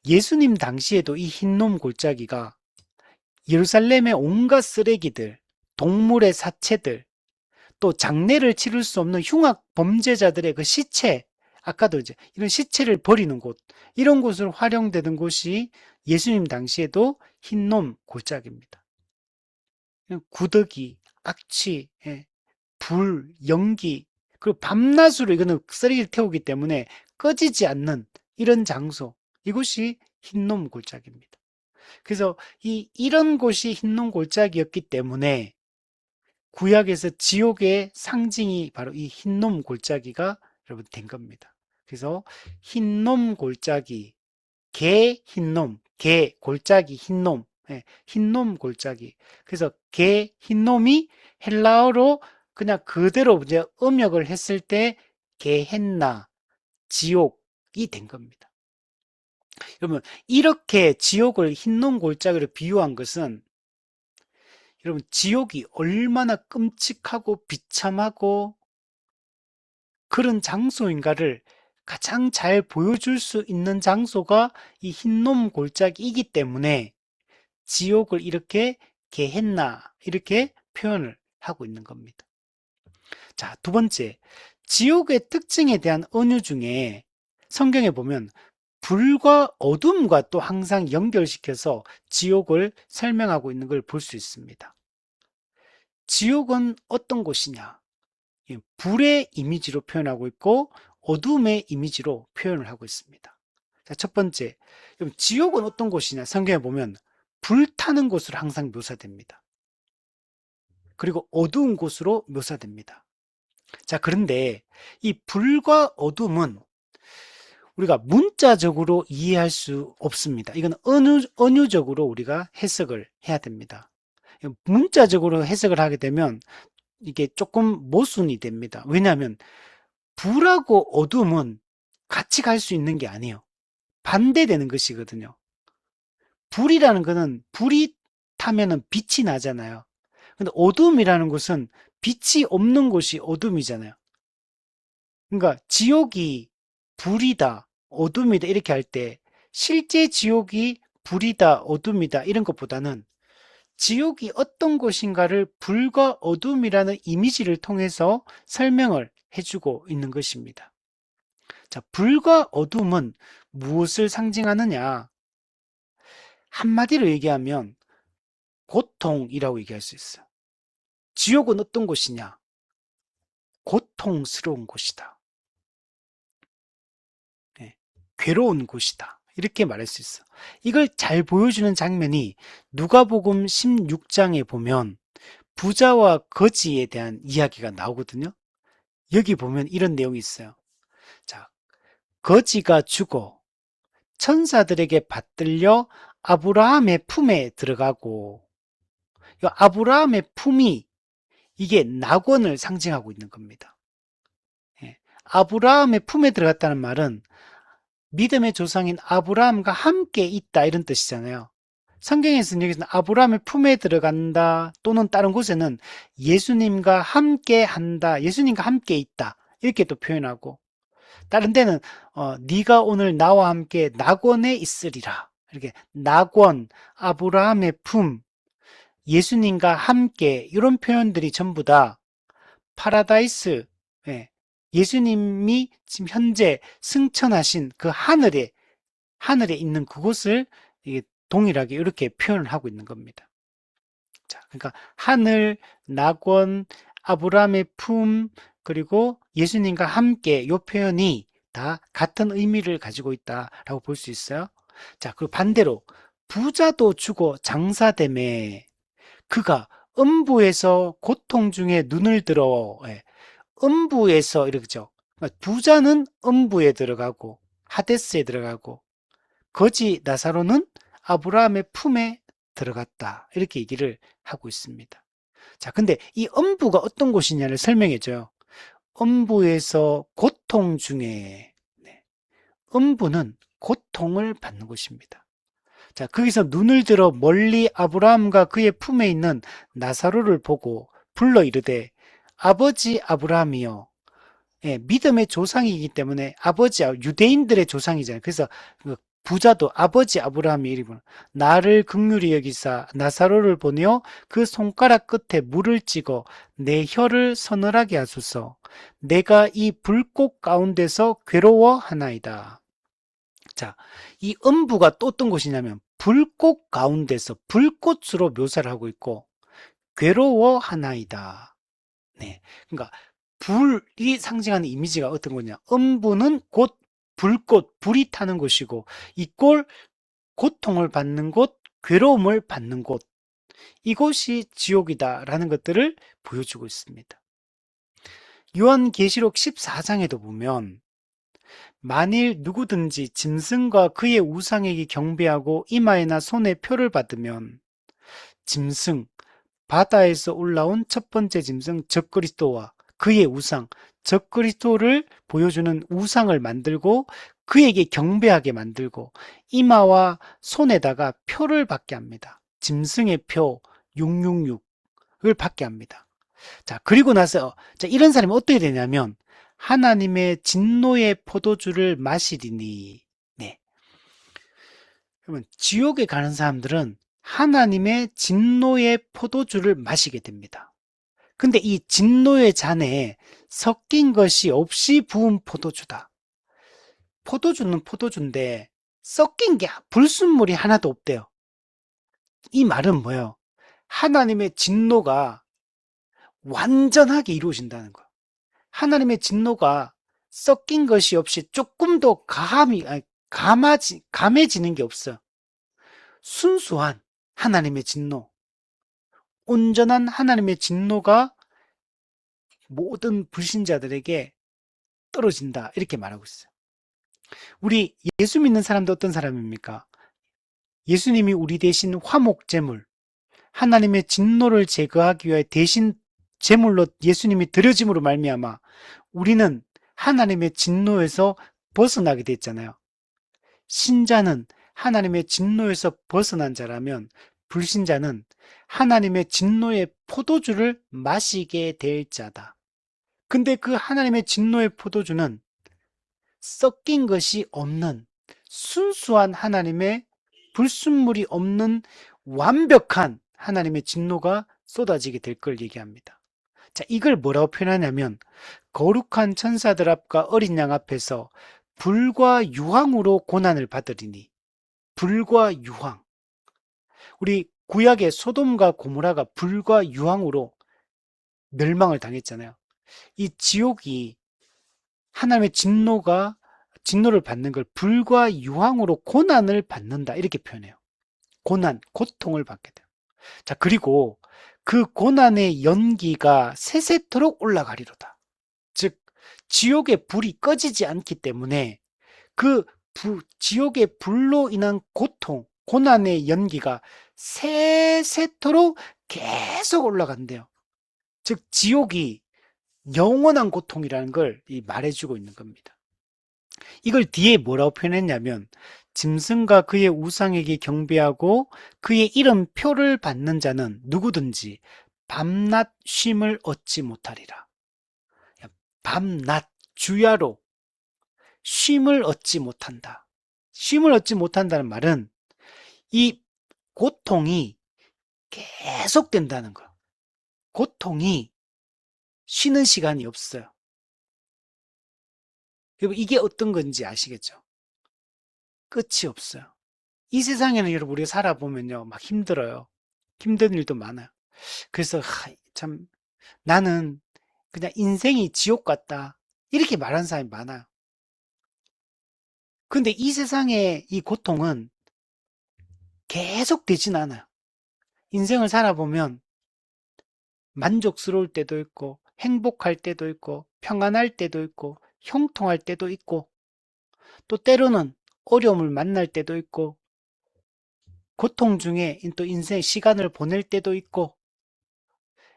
예수님 당시에도 이 흰놈 골짜기가 예루살렘의 온갖 쓰레기들, 동물의 사체들, 또 장례를 치를 수 없는 흉악 범죄자들의 그 시체, 아까도 이제 이런 시체를 버리는 곳, 이런 곳으로 활용되던 곳이 예수님 당시에도 흰놈 골짜기입니다. 구더기, 악취, 예, 불, 연기, 그리고 밤낮으로 이거는 쓰레기를 태우기 때문에 꺼지지 않는 이런 장소, 이곳이 흰놈 골짜기입니다. 그래서 이런 곳이 흰놈 골짜기였기 때문에 구약에서 지옥의 상징이 바로 이 흰놈 골짜기가 여러분 된 겁니다. 그래서 흰놈 골짜기, 개 흰놈, 개 골짜기 흰놈, 예, 흰놈 골짜기. 그래서 개 흰놈이 헬라어로 그냥 그대로 이제 음역을 했을 때 게헨나, 지옥이 된 겁니다. 여러분, 이렇게 지옥을 흰놈 골짜기로 비유한 것은 여러분, 지옥이 얼마나 끔찍하고 비참하고 그런 장소인가를 가장 잘 보여줄 수 있는 장소가 이 흰놈 골짜기이기 때문에 지옥을 이렇게 게헨나 이렇게 표현을 하고 있는 겁니다. 자, 두 번째, 지옥의 특징에 대한 은유 중에 성경에 보면 불과 어둠과 또 항상 연결시켜서 지옥을 설명하고 있는 걸 볼 수 있습니다. 지옥은 어떤 곳이냐? 불의 이미지로 표현하고 있고 어둠의 이미지로 표현을 하고 있습니다. 자, 첫 번째, 그럼 지옥은 어떤 곳이냐? 성경에 보면 불타는 곳으로 항상 묘사됩니다. 그리고 어두운 곳으로 묘사됩니다. 자, 그런데 이 불과 어둠은 우리가 문자적으로 이해할 수 없습니다. 이건 은유적으로 우리가 해석을 해야 됩니다. 문자적으로 해석을 하게 되면 이게 조금 모순이 됩니다. 왜냐하면 불하고 어둠은 같이 갈 수 있는 게 아니에요. 반대되는 것이거든요. 불이라는 것은 불이 타면은 빛이 나잖아요. 근데 어둠이라는 것은 빛이 없는 곳이 어둠이잖아요. 그러니까 지옥이 불이다, 어둠이다 이렇게 할 때 실제 지옥이 불이다, 어둠이다 이런 것보다는 지옥이 어떤 곳인가를 불과 어둠이라는 이미지를 통해서 설명을 해주고 있는 것입니다. 자, 불과 어둠은 무엇을 상징하느냐? 한마디로 얘기하면 고통이라고 얘기할 수 있어요. 지옥은 어떤 곳이냐? 고통스러운 곳이다. 네, 괴로운 곳이다. 이렇게 말할 수 있어. 이걸 잘 보여주는 장면이 누가복음 16장에 보면 부자와 거지에 대한 이야기가 나오거든요. 여기 보면 이런 내용이 있어요. 자, 거지가 죽어 천사들에게 받들려 아브라함의 품에 들어가고, 이 아브라함의 품이 이게 낙원을 상징하고 있는 겁니다. 예, 아브라함의 품에 들어갔다는 말은 믿음의 조상인 아브라함과 함께 있다 이런 뜻이잖아요. 성경에서는 여기서는 아브라함의 품에 들어간다 또는 다른 곳에는 예수님과 함께 한다, 예수님과 함께 있다 이렇게 또 표현하고, 다른 데는 네가 오늘 나와 함께 낙원에 있으리라 이렇게 낙원, 아브라함의 품, 예수님과 함께 이런 표현들이 전부 다 파라다이스, 예, 예수님이 지금 현재 승천하신 그 하늘에 있는 그곳을 동일하게 이렇게 표현을 하고 있는 겁니다. 자, 그러니까 하늘, 낙원, 아브라함의 품, 그리고 예수님과 함께 이 표현이 다 같은 의미를 가지고 있다라고 볼 수 있어요. 자, 그리고 반대로 부자도 주고 장사되매 그가 음부에서 고통 중에 눈을 들어 음부에서 이렇게죠. 그러니까 부자는 음부에 들어가고 하데스에 들어가고 거지 나사로는 아브라함의 품에 들어갔다. 이렇게 얘기를 하고 있습니다. 자, 근데 이 음부가 어떤 곳이냐를 설명해 줘요. 음부에서 고통 중에 음부는 고통을 받는 곳입니다. 자, 거기서 눈을 들어 멀리 아브라함과 그의 품에 있는 나사로를 보고 불러 이르되 아버지 아브라함이여. 예, 믿음의 조상이기 때문에 아버지, 유대인들의 조상이잖아요. 그래서 그 부자도 아버지 아브라함이 이름을 나를 긍휼히 여기사 나사로를 보내어 그 손가락 끝에 물을 찍어 내 혀를 서늘하게 하소서. 내가 이 불꽃 가운데서 괴로워하나이다. 자, 이 음부가 또 어떤 곳이냐면 불꽃 가운데서 불꽃으로 묘사를 하고 있고 괴로워하나이다. 네. 그러니까 불이 상징하는 이미지가 어떤 거냐? 음부는 곧 불꽃, 불이 타는 곳이고 이꼴 고통을 받는 곳, 괴로움을 받는 곳. 이곳이 지옥이다라는 것들을 보여주고 있습니다. 요한계시록 14장에도 보면 만일 누구든지 짐승과 그의 우상에게 경배하고 이마에나 손에 표를 받으면 짐승, 바다에서 올라온 첫 번째 짐승 적그리스도와 그의 우상, 적그리스도를 보여주는 우상을 만들고 그에게 경배하게 만들고 이마와 손에다가 표를 받게 합니다. 짐승의 표 666을 받게 합니다. 자, 그리고 나서 자, 이런 사람이 어떻게 되냐면 하나님의 진노의 포도주를 마시리니. 네. 그러면 지옥에 가는 사람들은 하나님의 진노의 포도주를 마시게 됩니다. 근데 이 진노의 잔에 섞인 것이 없이 부은 포도주다. 포도주는 포도주인데 섞인 게 불순물이 하나도 없대요. 이 말은 뭐예요? 하나님의 진노가 완전하게 이루어진다는 거예요. 하나님의 진노가 섞인 것이 없이 조금 더 감해지는 게 없어요. 순수한 하나님의 진노, 온전한 하나님의 진노가 모든 불신자들에게 떨어진다. 이렇게 말하고 있어요. 우리 예수 믿는 사람도 어떤 사람입니까? 예수님이 우리 대신 화목제물, 하나님의 진노를 제거하기 위해 대신 제물로 예수님이 드려짐으로 말미암아 우리는 하나님의 진노에서 벗어나게 됐잖아요. 신자는 하나님의 진노에서 벗어난 자라면 불신자는 하나님의 진노의 포도주를 마시게 될 자다. 근데 그 하나님의 진노의 포도주는 섞인 것이 없는 순수한 하나님의 불순물이 없는 완벽한 하나님의 진노가 쏟아지게 될 걸 얘기합니다. 자, 이걸 뭐라고 표현하냐면 거룩한 천사들 앞과 어린 양 앞에서 불과 유황으로 고난을 받으리니. 불과 유황. 우리 구약의 소돔과 고모라가 불과 유황으로 멸망을 당했잖아요. 이 지옥이 하나님의 진노를 받는 걸 불과 유황으로 고난을 받는다 이렇게 표현해요. 고난, 고통을 받게 돼요. 자, 그리고 그 고난의 연기가 세세토록 올라가리로다. 즉 지옥의 불이 꺼지지 않기 때문에 그 지옥의 불로 인한 고통, 고난의 연기가 세세토록 계속 올라간대요. 즉 지옥이 영원한 고통이라는 걸 말해주고 있는 겁니다. 이걸 뒤에 뭐라고 표현했냐면 짐승과 그의 우상에게 경배하고 그의 이름 표를 받는 자는 누구든지 밤낮 쉼을 얻지 못하리라. 밤낮 주야로 쉼을 얻지 못한다. 쉼을 얻지 못한다는 말은 이 고통이 계속된다는 거예요. 고통이 쉬는 시간이 없어요. 여러분 이게 어떤 건지 아시겠죠? 끝이 없어요. 이 세상에는 여러분 우리가 살아보면요, 막 힘들어요. 힘든 일도 많아요. 그래서 참 나는 그냥 인생이 지옥 같다. 이렇게 말하는 사람이 많아요. 근데 이 세상의 이 고통은 계속 되진 않아요. 인생을 살아보면 만족스러울 때도 있고, 행복할 때도 있고, 평안할 때도 있고, 형통할 때도 있고, 또 때로는 어려움을 만날 때도 있고, 고통 중에 또 인생 시간을 보낼 때도 있고,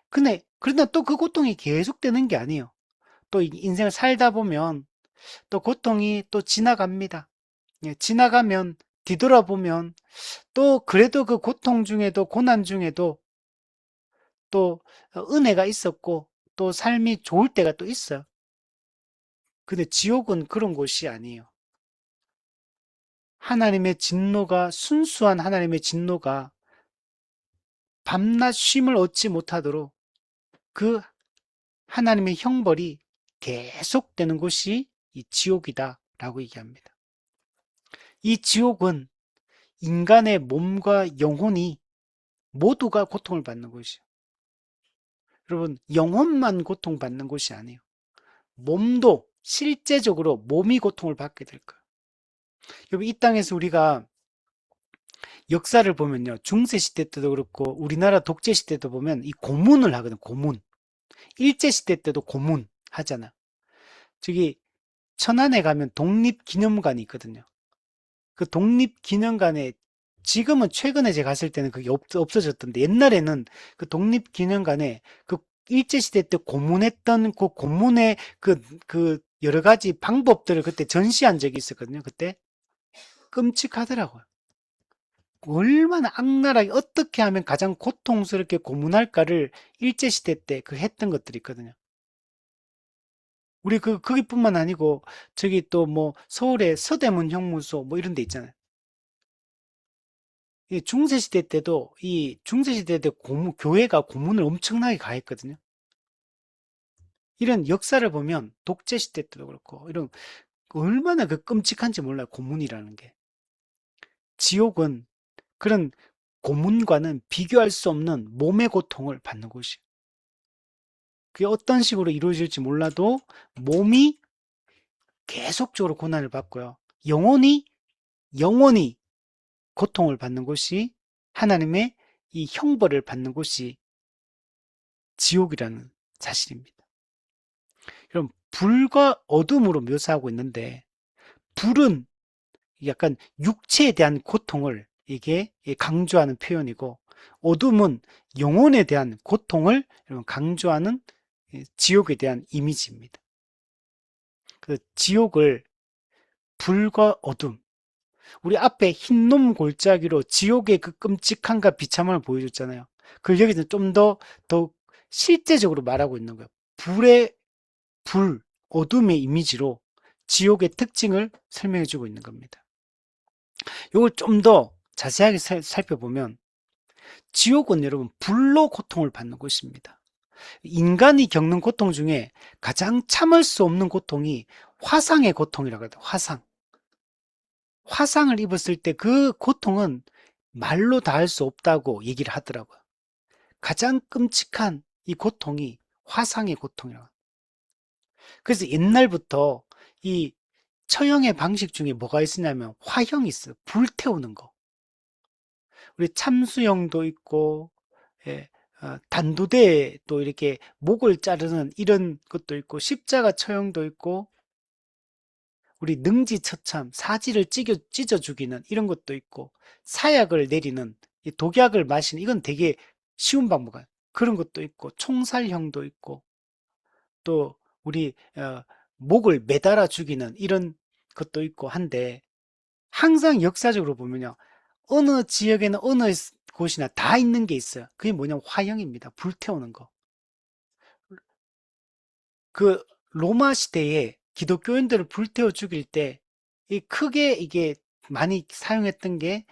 근데, 그러나 또 그 고통이 계속되는 게 아니에요. 또 인생을 살다 보면 또 고통이 또 지나갑니다. 예, 지나가면 뒤돌아보면 또 그래도 그 고통 중에도 고난 중에도 또 은혜가 있었고 또 삶이 좋을 때가 또 있어요. 근데 지옥은 그런 곳이 아니에요. 하나님의 진노가 순수한 하나님의 진노가 밤낮 쉼을 얻지 못하도록 그 하나님의 형벌이 계속되는 곳이 이 지옥이다라고 얘기합니다. 이 지옥은 인간의 몸과 영혼이 모두가 고통을 받는 곳이에요. 여러분, 영혼만 고통받는 곳이 아니에요. 몸도 실제적으로 몸이 고통을 받게 될 거예요. 여러분, 이 땅에서 우리가 역사를 보면요. 중세시대 때도 그렇고, 우리나라 독재시대 때도 보면 이 고문을 하거든요. 고문. 일제시대 때도 고문 하잖아. 저기, 천안에 가면 독립기념관이 있거든요. 그 독립기념관에 지금은 최근에 제가 갔을 때는 그게 없어졌던데 옛날에는 그 독립기념관에 그 일제시대 때 고문했던 그 고문의 그 여러 가지 방법들을 그때 전시한 적이 있었거든요. 그때 끔찍하더라고요. 얼마나 악랄하게 어떻게 하면 가장 고통스럽게 고문할까를 일제시대 때 그 했던 것들이 있거든요. 우리 거기뿐만 아니고 저기 또 뭐 서울의 서대문 형무소 뭐 이런 데 있잖아요. 이 중세시대 때도 이 중세시대 때 교회가 고문을 엄청나게 가했거든요. 이런 역사를 보면 독재시대 때도 그렇고 이런 얼마나 그 끔찍한지 몰라요. 고문이라는 게. 지옥은 그런 고문과는 비교할 수 없는 몸의 고통을 받는 곳이에요. 그게 어떤 식으로 이루어질지 몰라도 몸이 계속적으로 고난을 받고요. 영혼이 고통을 받는 곳이 하나님의 이 형벌을 받는 곳이 지옥이라는 사실입니다. 그럼 불과 어둠으로 묘사하고 있는데 불은 약간 육체에 대한 고통을 이게 강조하는 표현이고 어둠은 영혼에 대한 고통을 강조하는 지옥에 대한 이미지입니다. 그 지옥을 불과 어둠, 우리 앞에 흰놈 골짜기로 지옥의 그 끔찍함과 비참함을 보여줬잖아요. 그걸 여기서 좀 더 실제적으로 말하고 있는 거예요. 불, 어둠의 이미지로 지옥의 특징을 설명해 주고 있는 겁니다. 이걸 좀 더 자세하게 살펴보면 지옥은 여러분 불로 고통을 받는 곳입니다. 인간이 겪는 고통 중에 가장 참을 수 없는 고통이 화상의 고통이라고 해요. 화상을 입었을 때 그 고통은 말로 다 할 수 없다고 얘기를 하더라고요. 가장 끔찍한 이 고통이 화상의 고통이라고. 그래서 옛날부터 이 처형의 방식 중에 뭐가 있었냐면 화형이 있어요. 불태우는 거. 우리 참수형도 있고, 예, 단두대에 또 이렇게 목을 자르는 이런 것도 있고, 십자가 처형도 있고, 우리 능지처참 사지를 찢어 죽이는 이런 것도 있고, 사약을 내리는 이 독약을 마시는 이건 되게 쉬운 방법이에요. 그런 것도 있고, 총살형도 있고, 또 우리 목을 매달아 죽이는 이런 것도 있고 한데 항상 역사적으로 보면요. 어느 지역에는 어느 곳이나 다 있는 게 있어요. 그게 뭐냐면 화형입니다. 불태우는 거. 그 로마 시대에 기독교인들을 불태워 죽일 때 이 크게 이게 많이 사용했던 게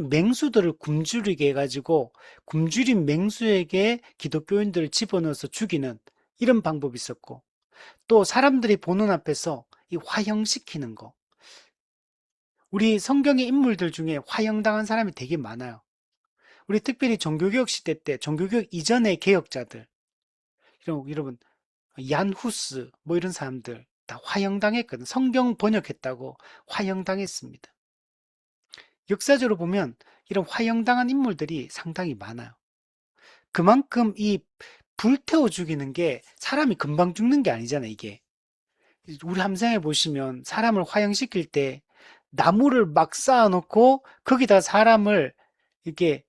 맹수들을 굶주리게 해가지고 굶주린 맹수에게 기독교인들을 집어넣어서 죽이는 이런 방법이 있었고 또 사람들이 보는 앞에서 이 화형시키는 거. 우리 성경의 인물들 중에 화형당한 사람이 되게 많아요. 우리 특별히 종교개혁 시대 때, 종교개혁 이전의 개혁자들, 여러분, 얀 후스, 뭐 이런 사람들 다 화형당했거든. 성경 번역했다고 화형당했습니다. 역사적으로 보면 이런 화형당한 인물들이 상당히 많아요. 그만큼 이 불태워 죽이는 게 사람이 금방 죽는 게 아니잖아요, 이게. 우리 함상에 보시면 사람을 화형시킬 때 나무를 막 쌓아놓고 거기다 사람을 이렇게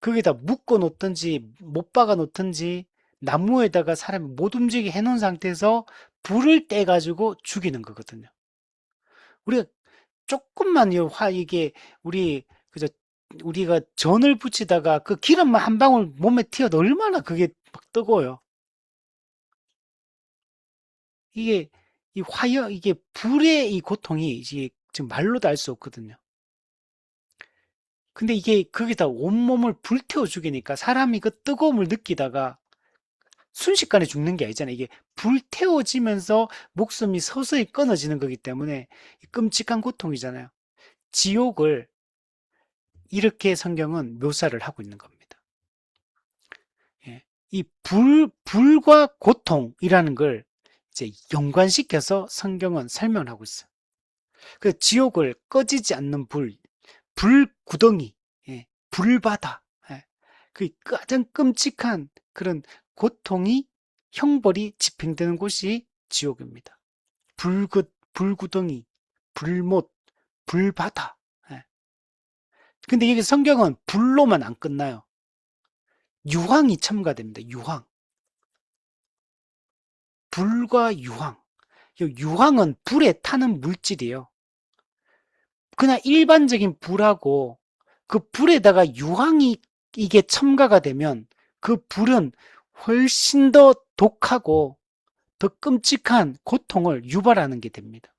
거기다 묶어 놓든지 못 박아 놓든지 나무에다가 사람이 못 움직이게 해놓은 상태에서 불을 떼가지고 죽이는 거거든요. 우리가 조금만 이게 우리 그저 우리가 전을 붙이다가 그 기름만 한 방울 몸에 튀어도 얼마나 그게 막 뜨거워요. 이게 이 화형 이게 불의 이 고통이 이제 지금 말로도 알 수 없거든요. 근데 이게 거기다 온몸을 불태워 죽이니까 사람이 그 뜨거움을 느끼다가 순식간에 죽는 게 아니잖아요. 이게 불태워지면서 목숨이 서서히 끊어지는 거기 때문에 끔찍한 고통이잖아요. 지옥을 이렇게 성경은 묘사를 하고 있는 겁니다. 예. 이 불과 고통이라는 걸 이제 연관시켜서 성경은 설명을 하고 있어요. 그 지옥을 꺼지지 않는 불구덩이, 예, 불바다, 예, 그 가장 끔찍한 그런 고통이 형벌이 집행되는 곳이 지옥입니다. 불구덩이, 불못, 불바다. 예. 근데 이게 성경은 불로만 안 끝나요. 유황이 첨가됩니다. 유황. 불과 유황. 유황은 불에 타는 물질이에요. 그냥 일반적인 불하고 그 불에다가 유황이 이게 첨가가 되면 그 불은 훨씬 더 독하고 더 끔찍한 고통을 유발하는 게 됩니다.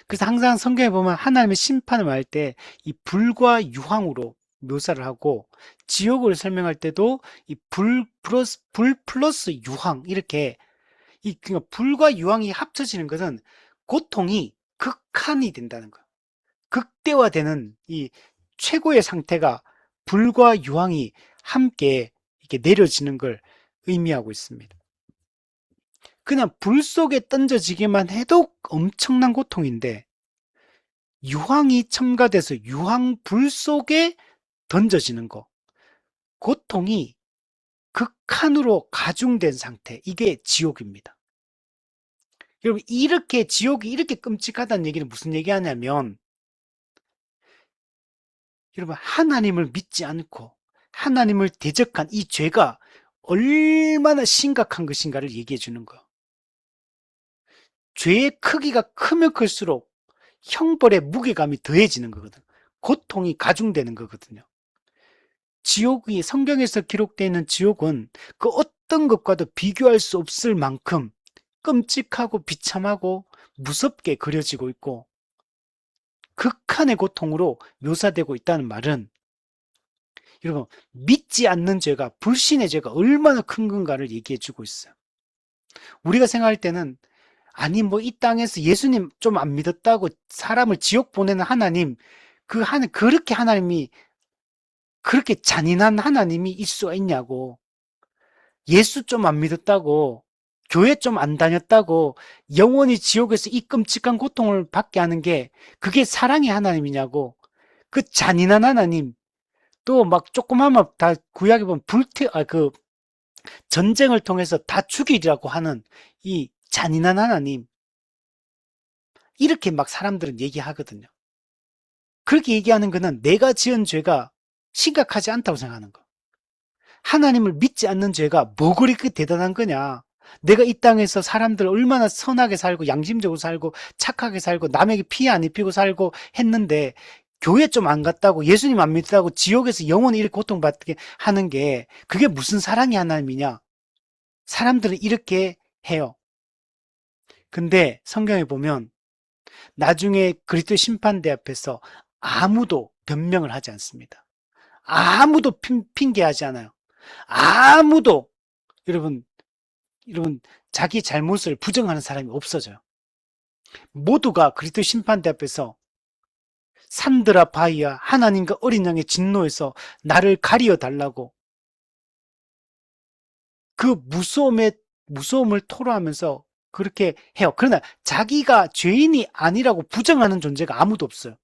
그래서 항상 성경에 보면 하나님의 심판을 말할 때 이 불과 유황으로 묘사를 하고 지옥을 설명할 때도 이 불 플러스 유황 이렇게 그러니까 불과 유황이 합쳐지는 것은 고통이 극한이 된다는 거예요. 극대화되는 이 최고의 상태가 불과 유황이 함께 이렇게 내려지는 걸 의미하고 있습니다. 그냥 불 속에 던져지기만 해도 엄청난 고통인데 유황이 첨가돼서 유황 불 속에 던져지는 거. 고통이 극한으로 가중된 상태. 이게 지옥입니다. 여러분, 이렇게 지옥이 이렇게 끔찍하다는 얘기는 무슨 얘기하냐면 여러분, 하나님을 믿지 않고 하나님을 대적한 이 죄가 얼마나 심각한 것인가를 얘기해 주는 거예요. 죄의 크기가 크면 클수록 형벌의 무게감이 더해지는 거거든. 고통이 가중되는 거거든요. 지옥이 성경에서 기록되어 있는 지옥은 그 어떤 것과도 비교할 수 없을 만큼 끔찍하고 비참하고 무섭게 그려지고 있고 극한의 고통으로 묘사되고 있다는 말은 여러분 믿지 않는 죄가 불신의 죄가 얼마나 큰 건가를 얘기해 주고 있어요. 우리가 생각할 때는 아니 뭐 이 땅에서 예수님 좀 안 믿었다고 사람을 지옥 보내는 하나님 그렇게 하나님이 그렇게 잔인한 하나님이 있을 수가 있냐고 예수 좀 안 믿었다고 교회 좀 안 다녔다고 영원히 지옥에서 이 끔찍한 고통을 받게 하는 게 그게 사랑의 하나님이냐고 그 잔인한 하나님 또 막 조금 하면 다 구약에 보면 전쟁을 통해서 다 죽이라고 하는 이 잔인한 하나님 이렇게 막 사람들은 얘기하거든요. 그렇게 얘기하는 거는 내가 지은 죄가 심각하지 않다고 생각하는 거. 하나님을 믿지 않는 죄가 뭐 그렇게 대단한 거냐. 내가 이 땅에서 사람들 얼마나 선하게 살고 양심적으로 살고 착하게 살고 남에게 피해 안 입히고 살고 했는데 교회 좀 안 갔다고 예수님 안 믿다고 지옥에서 영원히 이렇게 고통받게 하는 게 그게 무슨 사랑의 하나님이냐. 사람들은 이렇게 해요. 근데 성경에 보면 나중에 그리스도 심판대 앞에서 아무도 변명을 하지 않습니다. 아무도 핑계하지 않아요. 아무도 여러분 자기 잘못을 부정하는 사람이 없어져요. 모두가 그리스도 심판대 앞에서 산들아 바위야 하나님과 어린 양의 진노에서 나를 가리어 달라고 그 무서움을 토로하면서 그렇게 해요. 그러나 자기가 죄인이 아니라고 부정하는 존재가 아무도 없어요.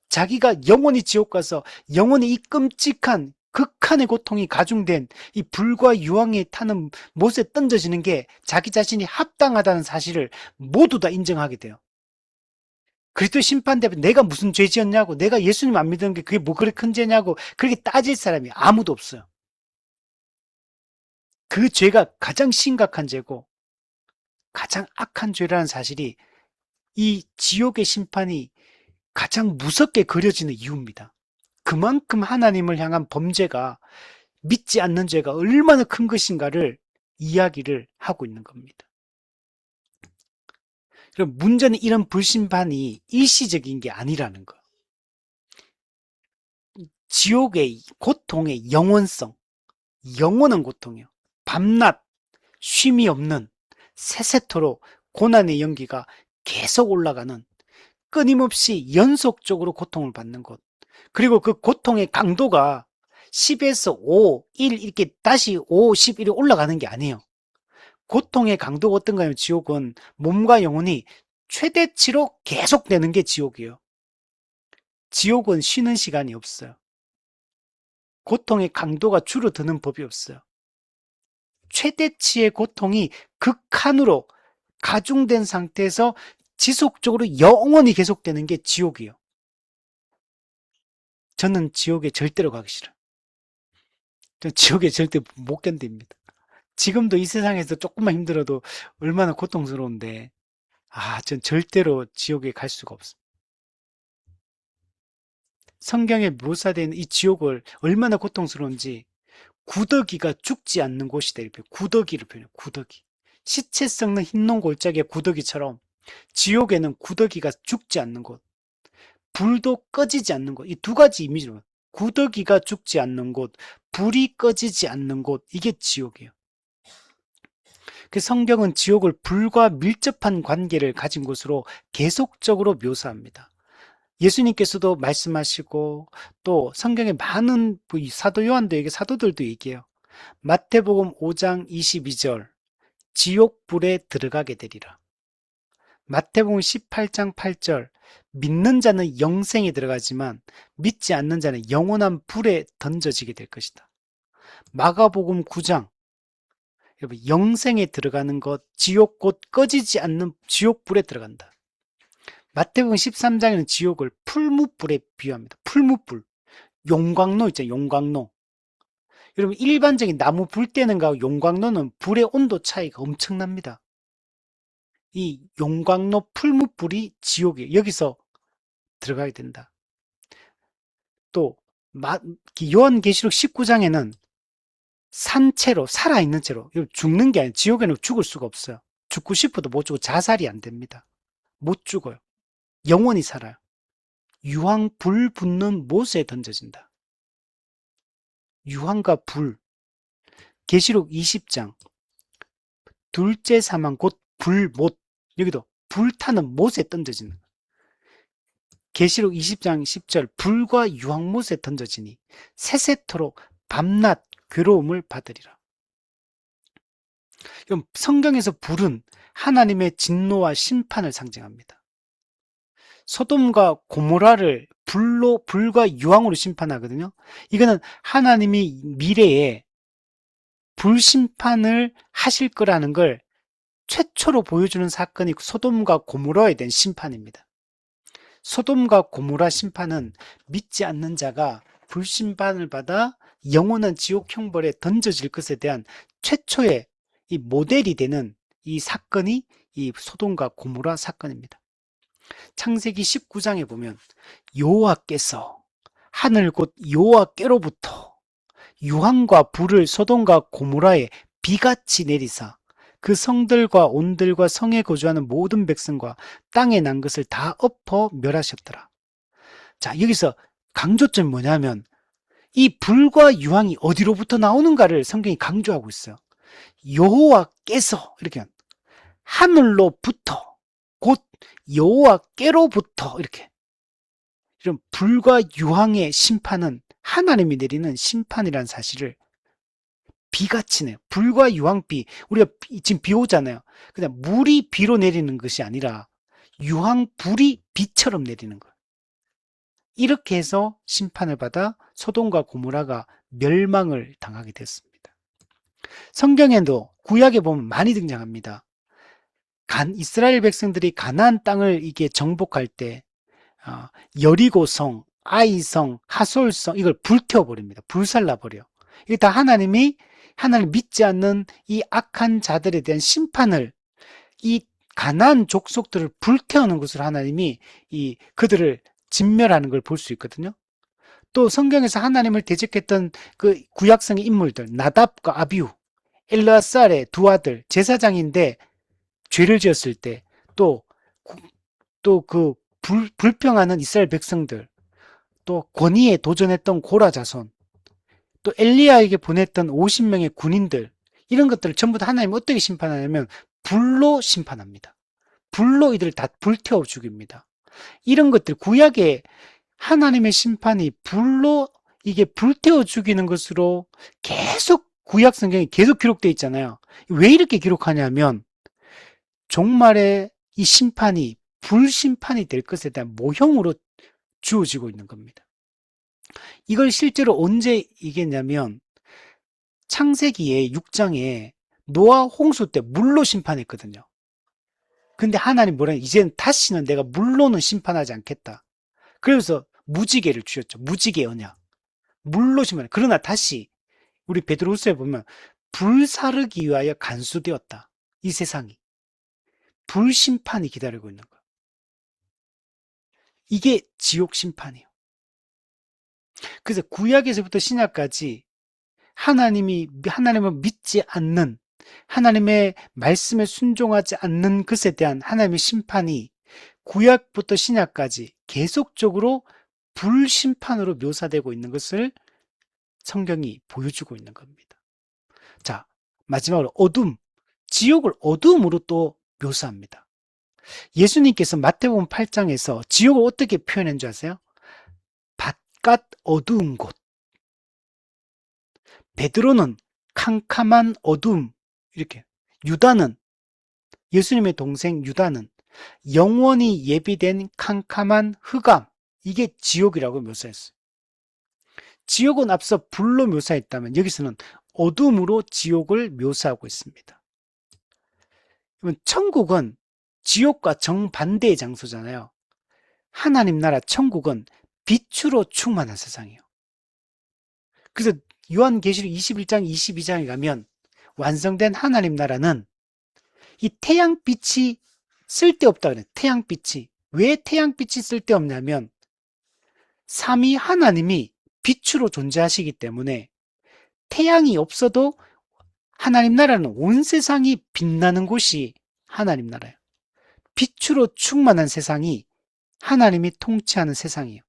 자기가 영원히 지옥 가서 영원히 이 끔찍한 극한의 고통이 가중된 이 불과 유황에 타는 못에 던져지는 게 자기 자신이 합당하다는 사실을 모두 다 인정하게 돼요. 그리스도 심판대 앞에 내가 무슨 죄 지었냐고, 내가 예수님 안 믿는 게 그게 뭐 그렇게 큰 죄냐고 그렇게 따질 사람이 아무도 없어요. 그 죄가 가장 심각한 죄고 가장 악한 죄라는 사실이 이 지옥의 심판이 가장 무섭게 그려지는 이유입니다. 그만큼 하나님을 향한 범죄가 믿지 않는 죄가 얼마나 큰 것인가를 이야기를 하고 있는 겁니다. 그럼 문제는 이런 불심판이 일시적인 게 아니라는 거. 지옥의 고통의 영원성, 영원한 고통이요. 밤낮 쉼이 없는 세세토록 고난의 연기가 계속 올라가는 끊임없이 연속적으로 고통을 받는 것. 그리고 그 고통의 강도가 10에서 5, 1 이렇게 다시 5, 10 이렇게 올라가는 게 아니에요. 고통의 강도가 어떤가 하면 지옥은 몸과 영혼이 최대치로 계속되는 게 지옥이에요. 지옥은 쉬는 시간이 없어요. 고통의 강도가 줄어드는 법이 없어요. 최대치의 고통이 극한으로 가중된 상태에서 지속적으로 영원히 계속되는 게 지옥이에요. 저는 지옥에 절대로 가기 싫어요. 저 지옥에 절대 못 견딥니다. 지금도 이 세상에서 조금만 힘들어도 얼마나 고통스러운데, 전 절대로 지옥에 갈 수가 없습니다. 성경에 묘사된 이 지옥을 얼마나 고통스러운지 구더기가 죽지 않는 곳이다. 이렇게 구더기를 표현해요. 구더기. 시체 썩는 흰농 골짜기의 구더기처럼 지옥에는 구더기가 죽지 않는 곳, 불도 꺼지지 않는 곳, 이 두 가지 이미지로 구더기가 죽지 않는 곳, 불이 꺼지지 않는 곳, 이게 지옥이에요. 그 성경은 지옥을 불과 밀접한 관계를 가진 곳으로 계속적으로 묘사합니다. 예수님께서도 말씀하시고 또 성경에 많은 사도 요한도 얘기, 사도들도 얘기해요. 마태복음 5장 22절 지옥불에 들어가게 되리라. 마태복음 18장 8절 믿는 자는 영생에 들어가지만 믿지 않는 자는 영원한 불에 던져지게 될 것이다. 마가복음 9장 여러분 영생에 들어가는 것 지옥 곧 꺼지지 않는 지옥불에 들어간다. 마태복음 13장에는 지옥을 풀무불에 비유합니다. 풀무불. 용광로 있잖아요. 용광로. 여러분 일반적인 나무 불 때는 거하고 용광로는 불의 온도 차이가 엄청납니다. 이 용광로 풀무불이 지옥이에요. 여기서 들어가게 된다. 또 요한계시록 19장에는 산채로 살아있는 채로 죽는 게 아니라 지옥에는 죽을 수가 없어요. 죽고 싶어도 못 죽고 자살이 안 됩니다. 못 죽어요. 영원히 살아요. 유황 불 붙는 못에 던져진다. 유황과 불. 계시록 20장 둘째 사망 곧 불못. 여기도 불타는 못에 던져지는. 계시록 20장 10절 불과 유황못에 던져지니 세세토록 밤낮 괴로움을 받으리라. 그럼 성경에서 불은 하나님의 진노와 심판을 상징합니다. 소돔과 고모라를 불과 유황으로 심판하거든요. 이거는 하나님이 미래에 불심판을 하실 거라는 걸 최초로 보여주는 사건이 소돔과 고모라에 대한 심판입니다. 소돔과 고모라 심판은 믿지 않는 자가 불심판을 받아 영원한 지옥 형벌에 던져질 것에 대한 최초의 이 모델이 되는 이 사건이 이 소돔과 고모라 사건입니다. 창세기 19장에 보면 여호와께서 하늘 곧 여호와께로부터 유황과 불을 소돔과 고모라에 비같이 내리사 그 성들과 온들과 성에 거주하는 모든 백성과 땅에 난 것을 다 엎어 멸하셨더라. 자, 여기서 강조점이 뭐냐면 이 불과 유황이 어디로부터 나오는가를 성경이 강조하고 있어요. 여호와께서 이렇게 하늘로부터 곧 여호와께로부터 이렇게 이런 불과 유황의 심판은 하나님이 내리는 심판이라는 사실을 비같이 내요. 불과 유황비. 우리가 지금 비 오잖아요. 그냥 물이 비로 내리는 것이 아니라 유황 불이 비처럼 내리는 거예요. 이렇게 해서 심판을 받아 소돔과 고모라가 멸망을 당하게 됐습니다. 성경에도 구약에 보면 많이 등장합니다. 이스라엘 백성들이 가나안 땅을 이게 정복할 때 여리고성, 아이성, 하솔성 이걸 불태워버립니다. 불살라버려. 이게 다 하나님이 하나님을 믿지 않는 이 악한 자들에 대한 심판을 이 가나안 족속들을 불태우는 것으로 하나님이 그들을 진멸하는 걸 볼 수 있거든요. 또 성경에서 하나님을 대적했던 그 구약성의 인물들 나답과 아비후, 엘르아살의 두 아들 제사장인데 죄를 지었을 때 또 그 불평하는 이스라엘 백성들 또 권위에 도전했던 고라 자손 또 엘리야에게 보냈던 50명의 군인들 이런 것들을 전부 다 하나님 어떻게 심판하냐면 불로 심판합니다. 불로 이들을 다 불태워 죽입니다. 이런 것들 구약에 하나님의 심판이 불로 이게 불태워 죽이는 것으로 계속 구약 성경에 계속 기록되어 있잖아요. 왜 이렇게 기록하냐면 종말에 이 심판이 불심판이 될 것에 대한 모형으로 주어지고 있는 겁니다. 이걸 실제로 언제 이겼냐면 창세기의 6장에 노아 홍수 때 물로 심판했거든요. 근데 하나님 뭐라 이제는 다시는 내가 물로는 심판하지 않겠다. 그래서 무지개를 주셨죠. 무지개 언약. 물로 심판. 그러나 다시 우리 베드로후서에 보면 불사르기 위하여 간수되었다. 이 세상이. 불심판이 기다리고 있는 거예요. 이게 지옥 심판이에요. 그래서 구약에서부터 신약까지 하나님을 믿지 않는 하나님의 말씀에 순종하지 않는 것에 대한 하나님의 심판이 구약부터 신약까지 계속적으로 불심판으로 묘사되고 있는 것을 성경이 보여주고 있는 겁니다. 자, 마지막으로 어둠, 지옥을 어둠으로 또 묘사합니다. 예수님께서 마태복음 8장에서 지옥을 어떻게 표현한 줄 아세요? 바깥 어두운 곳. 베드로는 캄캄한 어둠, 이렇게. 유다는, 예수님의 동생 유다는 영원히 예비된 캄캄한 흑암, 이게 지옥이라고 묘사했어요. 지옥은 앞서 불로 묘사했다면 여기서는 어둠으로 지옥을 묘사하고 있습니다. 천국은 지옥과 정반대의 장소잖아요. 하나님 나라 천국은 빛으로 충만한 세상이에요. 그래서 요한계시록 21장, 22장에 가면 완성된 하나님 나라는 이 태양빛이 쓸데없다 그래요. 태양빛이. 왜 태양빛이 쓸데없냐면 삼위 하나님이 빛으로 존재하시기 때문에 태양이 없어도 하나님 나라는 온 세상이 빛나는 곳이 하나님 나라예요. 빛으로 충만한 세상이 하나님이 통치하는 세상이에요.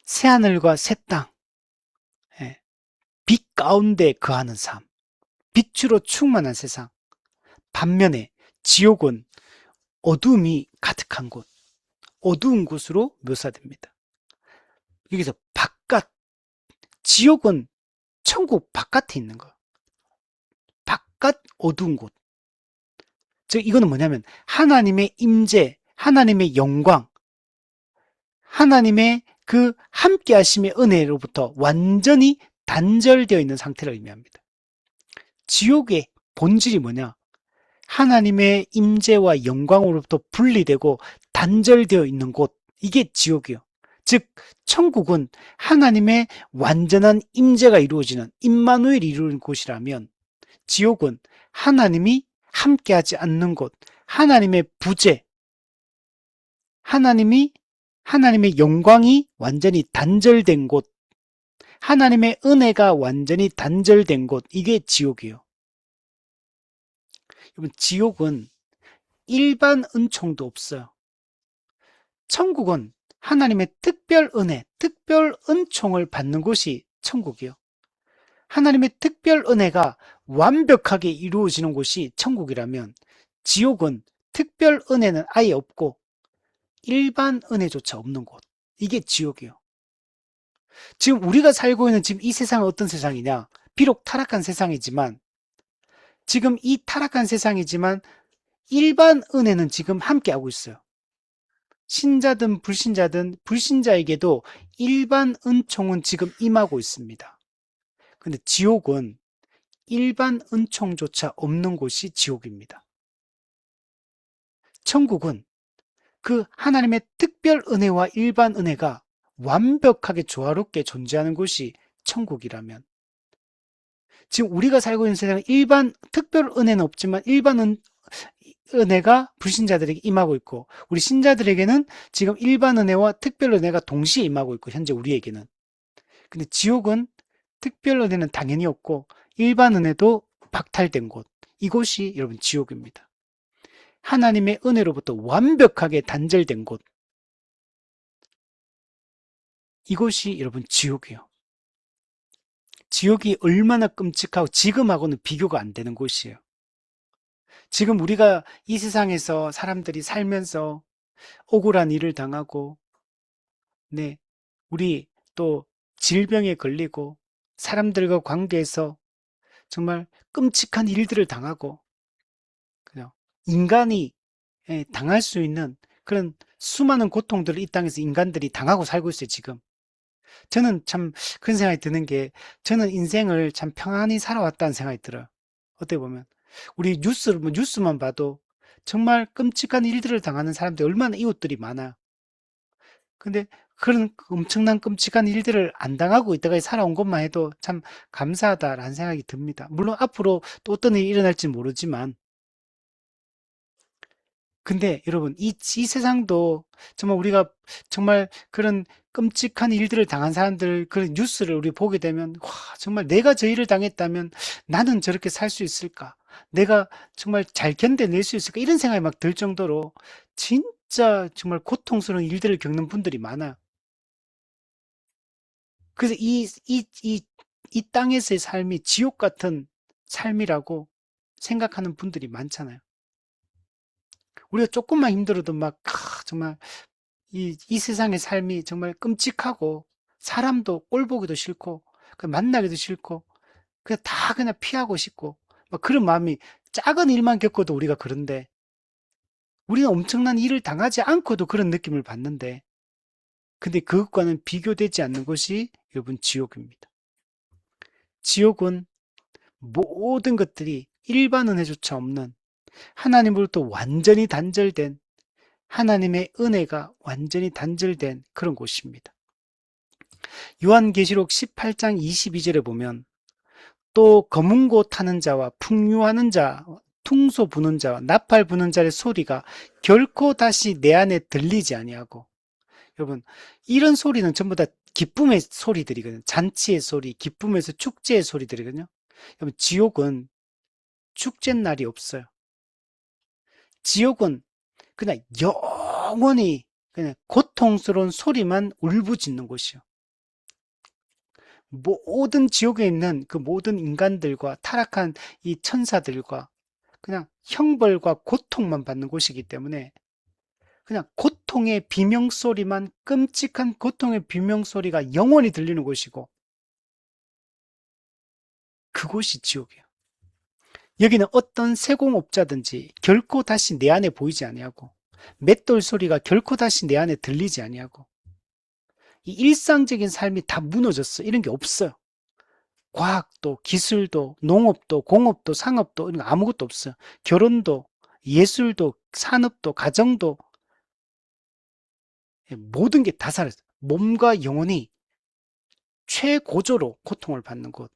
새하늘과 새 땅, 빛 가운데 거하는 삶, 빛으로 충만한 세상. 반면에 지옥은 어둠이 가득한 곳, 어두운 곳으로 묘사됩니다. 여기서 바깥, 지옥은 천국 바깥에 있는 거. 바깥 어두운 곳. 즉 이거는 뭐냐면 하나님의 임재, 하나님의 영광, 하나님의 그 함께 하심의 은혜로부터 완전히 단절되어 있는 상태를 의미합니다. 지옥의 본질이 뭐냐? 하나님의 임재와 영광으로부터 분리되고 단절되어 있는 곳, 이게 지옥이에요. 즉 천국은 하나님의 완전한 임재가 이루어지는 임마누엘이 이루어진 곳이라면 지옥은 하나님이 함께하지 않는 곳, 하나님의 부재, 하나님의 영광이 완전히 단절된 곳, 하나님의 은혜가 완전히 단절된 곳, 이게 지옥이에요. 여러분, 지옥은 일반 은총도 없어요. 천국은 하나님의 특별 은혜, 특별 은총을 받는 곳이 천국이에요. 하나님의 특별 은혜가 완벽하게 이루어지는 곳이 천국이라면 지옥은 특별 은혜는 아예 없고 일반 은혜조차 없는 곳. 이게 지옥이에요. 지금 우리가 살고 있는 지금 이 세상은 어떤 세상이냐? 비록 타락한 세상이지만 지금 이 타락한 세상이지만 일반 은혜는 지금 함께하고 있어요. 신자든 불신자든 불신자에게도 일반 은총은 지금 임하고 있습니다. 근데 지옥은 일반 은총조차 없는 곳이 지옥입니다. 천국은 그 하나님의 특별 은혜와 일반 은혜가 완벽하게 조화롭게 존재하는 곳이 천국이라면 지금 우리가 살고 있는 세상은 일반 특별 은혜는 없지만 일반 은혜가 불신자들에게 임하고 있고 우리 신자들에게는 지금 일반 은혜와 특별 은혜가 동시에 임하고 있고 현재 우리에게는 근데 지옥은 특별 은혜는 당연히 없고 일반 은혜도 박탈된 곳 이곳이 여러분 지옥입니다. 하나님의 은혜로부터 완벽하게 단절된 곳 이곳이 여러분 지옥이에요. 지옥이 얼마나 끔찍하고 지금하고는 비교가 안 되는 곳이에요. 지금 우리가 이 세상에서 사람들이 살면서 억울한 일을 당하고, 네, 우리 또 질병에 걸리고, 사람들과 관계에서 정말 끔찍한 일들을 당하고, 그냥 인간이 당할 수 있는 그런 수많은 고통들을 이 땅에서 인간들이 당하고 살고 있어요, 지금. 저는 참 그런 생각이 드는 게, 저는 인생을 참 평안히 살아왔다는 생각이 들어요. 어떻게 보면. 우리 뉴스만 봐도 정말 끔찍한 일들을 당하는 사람들이 얼마나 이웃들이 많아요. 근데 그런 엄청난 끔찍한 일들을 안 당하고 이때까지 살아온 것만 해도 참 감사하다라는 생각이 듭니다. 물론 앞으로 또 어떤 일이 일어날지 모르지만, 근데 여러분, 이 세상도 정말 우리가 정말 그런 끔찍한 일들을 당한 사람들, 그런 뉴스를 우리 보게 되면, 와, 정말 내가 저 일을 당했다면 나는 저렇게 살 수 있을까? 내가 정말 잘 견뎌낼 수 있을까? 이런 생각이 막 들 정도로 진짜 정말 고통스러운 일들을 겪는 분들이 많아요. 그래서 이 땅에서의 삶이 지옥 같은 삶이라고 생각하는 분들이 많잖아요. 우리가 조금만 힘들어도 막, 정말 이 세상의 삶이 정말 끔찍하고 사람도 꼴 보기도 싫고 만나기도 싫고 그냥 다 그냥 피하고 싶고 막 그런 마음이 작은 일만 겪어도 우리가 그런데 우리는 엄청난 일을 당하지 않고도 그런 느낌을 받는데 근데 그것과는 비교되지 않는 것이 여러분 지옥입니다. 지옥은 모든 것들이 일반 은혜조차 없는 하나님으로부터 완전히 단절된 하나님의 은혜가 완전히 단절된 그런 곳입니다. 요한계시록 18장 22절에 보면 또 검은 고 타는 자와 풍류하는 자, 퉁소 부는 자와 나팔 부는 자의 소리가 결코 다시 내 안에 들리지 아니하고 여러분 이런 소리는 전부 다 기쁨의 소리들이거든요. 잔치의 소리, 기쁨에서 축제의 소리들이거든요. 여러분 지옥은 축제 날이 없어요. 지옥은 그냥 영원히 그냥 고통스러운 소리만 울부짖는 곳이요. 모든 지옥에 있는 그 모든 인간들과 타락한 이 천사들과 그냥 형벌과 고통만 받는 곳이기 때문에 그냥 고통의 비명소리만 끔찍한 고통의 비명소리가 영원히 들리는 곳이고 그곳이 지옥이에요. 여기는 어떤 세공업자든지 결코 다시 내 안에 보이지 아니하고 맷돌 소리가 결코 다시 내 안에 들리지 아니하고 이 일상적인 삶이 다 무너졌어. 이런 게 없어요. 과학도, 기술도, 농업도, 공업도, 상업도 이런 거 아무것도 없어요. 결혼도, 예술도, 산업도, 가정도 모든 게 다 사라졌어요. 몸과 영혼이 최고조로 고통을 받는 곳.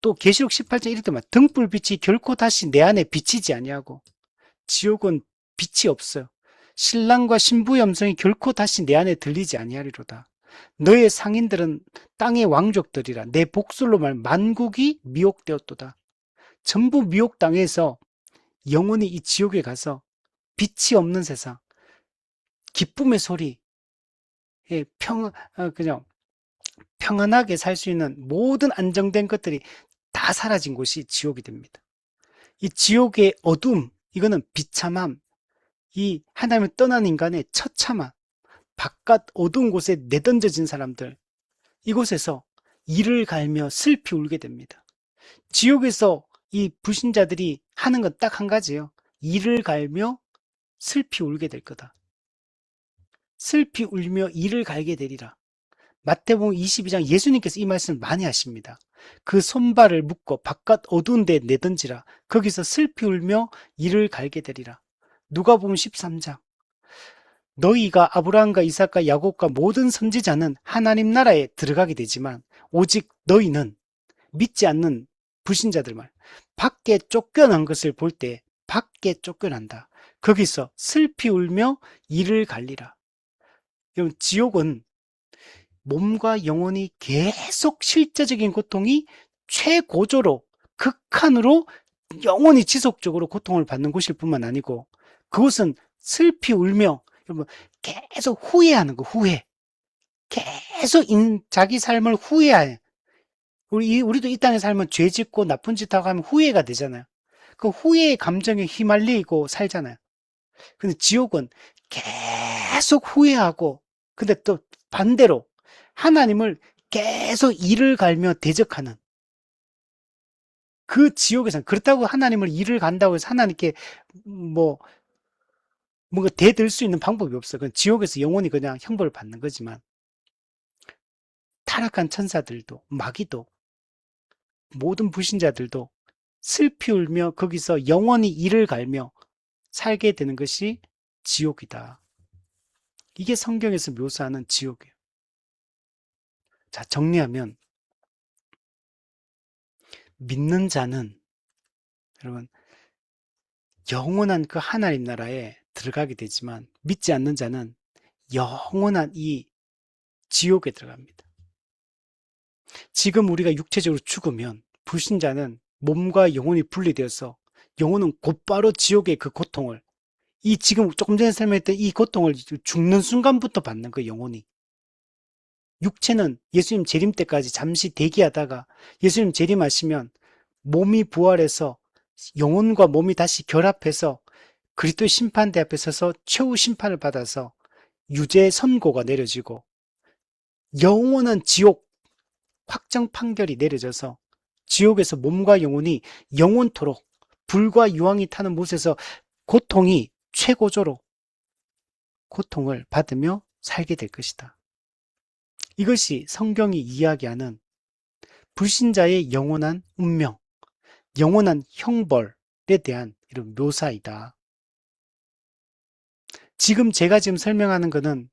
또 계시록 18장 이럴 때만 등불빛이 결코 다시 내 안에 비치지 아니하고 지옥은 빛이 없어요. 신랑과 신부의 음성이 결코 다시 내 안에 들리지 아니하리로다. 너의 상인들은 땅의 왕족들이라 내 복술로 말 만국이 미혹되었도다. 전부 미혹당해서 영원히 이 지옥에 가서 빛이 없는 세상, 기쁨의 소리, 그냥 평안하게 살 수 있는 모든 안정된 것들이 다 사라진 곳이 지옥이 됩니다. 이 지옥의 어둠, 이거는 비참함, 이 하나님을 떠난 인간의 처참함, 바깥 어두운 곳에 내던져진 사람들, 이곳에서 이를 갈며 슬피 울게 됩니다. 지옥에서 이 불신자들이 하는 건 딱 한 가지예요. 이를 갈며 슬피 울게 될 거다. 슬피 울며 이를 갈게 되리라. 마태복음 22장 예수님께서 이 말씀을 많이 하십니다. 그 손발을 묶고 바깥 어두운 데 내던지라. 거기서 슬피 울며 이를 갈게 되리라. 누가복음 13장 너희가 아브라함과 이삭과 야곱과 모든 선지자는 하나님 나라에 들어가게 되지만 오직 너희는 믿지 않는 불신자들만 밖에 쫓겨난 것을 볼 때 밖에 쫓겨난다. 거기서 슬피 울며 이를 갈리라. 여러분, 지옥은 몸과 영혼이 계속 실제적인 고통이 최고조로 극한으로 영원히 지속적으로 고통을 받는 곳일 뿐만 아니고 그곳은 슬피 울며 여러분 계속 후회하는 거 후회 계속 자기 삶을 후회해. 우리도 이 땅에 살면 죄 짓고 나쁜 짓 하고 하면 후회가 되잖아요. 그 후회의 감정에 휘말리고 살잖아요. 근데 지옥은 계속 후회하고 근데 또 반대로 하나님을 계속 이를 갈며 대적하는 그 지옥에서는 그렇다고 하나님을 이를 간다고 해서 하나님께 뭐 뭔가 대들 수 있는 방법이 없어. 그건 지옥에서 영원히 그냥 형벌을 받는 거지만 타락한 천사들도 마귀도 모든 불신자들도 슬피 울며 거기서 영원히 이를 갈며 살게 되는 것이 지옥이다. 이게 성경에서 묘사하는 지옥이에요. 자, 정리하면 믿는 자는 여러분 영원한 그 하나님 나라에 들어가게 되지만 믿지 않는 자는 영원한 이 지옥에 들어갑니다. 지금 우리가 육체적으로 죽으면 불신자는 몸과 영혼이 분리되어서 영혼은 곧바로 지옥의 그 고통을 이 지금 조금 전에 설명했던 이 고통을 죽는 순간부터 받는 그 영혼이 육체는 예수님 재림 때까지 잠시 대기하다가 예수님 재림하시면 몸이 부활해서 영혼과 몸이 다시 결합해서 그리스도의 심판대 앞에 서서 최후 심판을 받아서 유죄 선고가 내려지고 영원한 지옥 확정 판결이 내려져서 지옥에서 몸과 영혼이 영원토록 불과 유황이 타는 못에서 고통이 최고조로 고통을 받으며 살게 될 것이다. 이것이 성경이 이야기하는 불신자의 영원한 운명, 영원한 형벌에 대한 이런 묘사이다. 지금 제가 설명하는 것은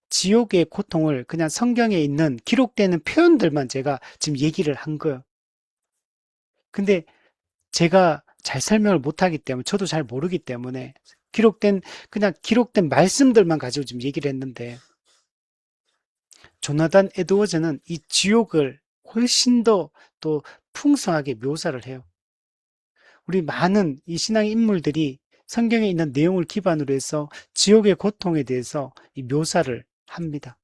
지옥의 고통을 그냥 성경에 있는 기록되는 표현들만 제가 지금 얘기를 한 거예요. 근데 제가 잘 설명을 못하기 때문에 저도 잘 모르기 때문에 그냥 기록된 말씀들만 가지고 지금 얘기를 했는데 조나단 에드워즈는 이 지옥을 훨씬 더 또 풍성하게 묘사를 해요. 우리 많은 이 신앙의 인물들이 성경에 있는 내용을 기반으로 해서 지옥의 고통에 대해서 이 묘사를 합니다.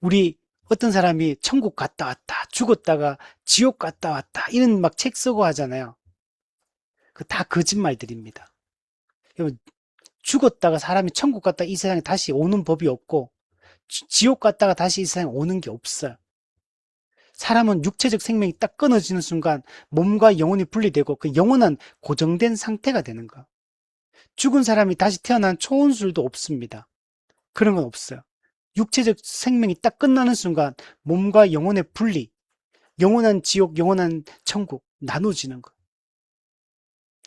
우리 어떤 사람이 천국 갔다 왔다, 죽었다가 지옥 갔다 왔다, 이런 막 책 쓰고 하잖아요. 그 다 거짓말들입니다. 죽었다가 사람이 천국 갔다 이 세상에 다시 오는 법이 없고, 지옥 갔다가 다시 이 세상에 오는 게 없어요. 사람은 육체적 생명이 딱 끊어지는 순간 몸과 영혼이 분리되고 그 영혼은 고정된 상태가 되는 거예요. 죽은 사람이 다시 태어난 초혼술도 없습니다. 그런 건 없어요. 육체적 생명이 딱 끝나는 순간 몸과 영혼의 분리, 영원한 지옥, 영원한 천국 나눠지는 거예요.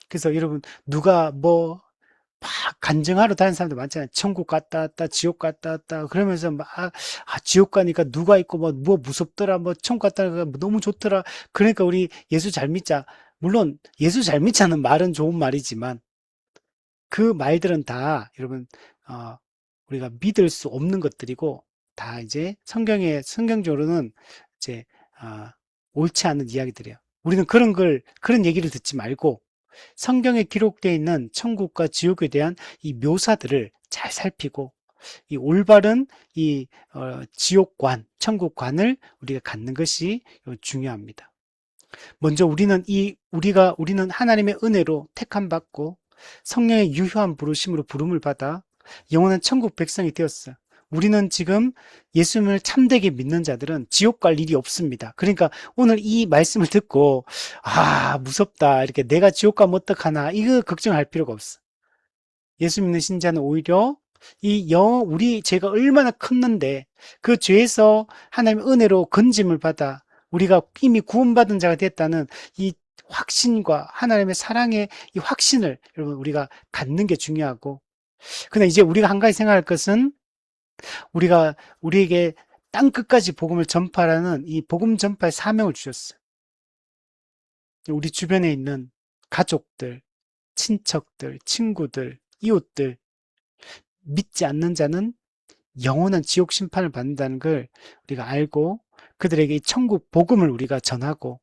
그래서 여러분 누가 뭐 막 간증하러 다니는 사람들 많잖아요. 천국 갔다 왔다, 지옥 갔다 왔다 그러면서 막 지옥 가니까 누가 있고 뭐 무섭더라, 뭐 천국 갔다 가니까 뭐 너무 좋더라. 그러니까 우리 예수 잘 믿자. 물론 예수 잘 믿자는 말은 좋은 말이지만 그 말들은 다 여러분 우리가 믿을 수 없는 것들이고 다 이제 성경적으로는 이제 옳지 않은 이야기들이에요. 우리는 그런 얘기를 듣지 말고 성경에 기록되어 있는 천국과 지옥에 대한 이 묘사들을 잘 살피고 이 올바른 이 지옥관, 천국관을 우리가 갖는 것이 중요합니다. 먼저 우리는 하나님의 은혜로 택함 받고 성령의 유효한 부르심으로 부름을 받아 영원한 천국 백성이 되었어요. 우리는 지금 예수님을 참되게 믿는 자들은 지옥 갈 일이 없습니다. 그러니까 오늘 이 말씀을 듣고 무섭다, 이렇게 내가 지옥 가면 어떡하나, 이거 걱정할 필요가 없어. 예수 믿는 신자는 오히려 제가 얼마나 컸는데 그 죄에서 하나님의 은혜로 건짐을 받아 우리가 이미 구원받은 자가 됐다는 이 확신과 하나님의 사랑의 이 확신을 여러분 우리가 갖는 게 중요하고, 근데 이제 우리가 한 가지 생각할 것은 우리에게 땅 끝까지 복음을 전파하라는 이 복음 전파의 사명을 주셨어요. 우리 주변에 있는 가족들, 친척들, 친구들, 이웃들, 믿지 않는 자는 영원한 지옥 심판을 받는다는 걸 우리가 알고 그들에게 이 천국 복음을 우리가 전하고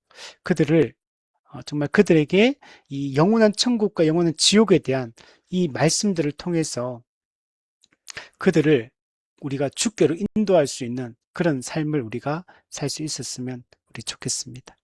정말 그들에게 이 영원한 천국과 영원한 지옥에 대한 이 말씀들을 통해서 그들을 우리가 주께로 인도할 수 있는 그런 삶을 우리가 살 수 있었으면 우리 좋겠습니다.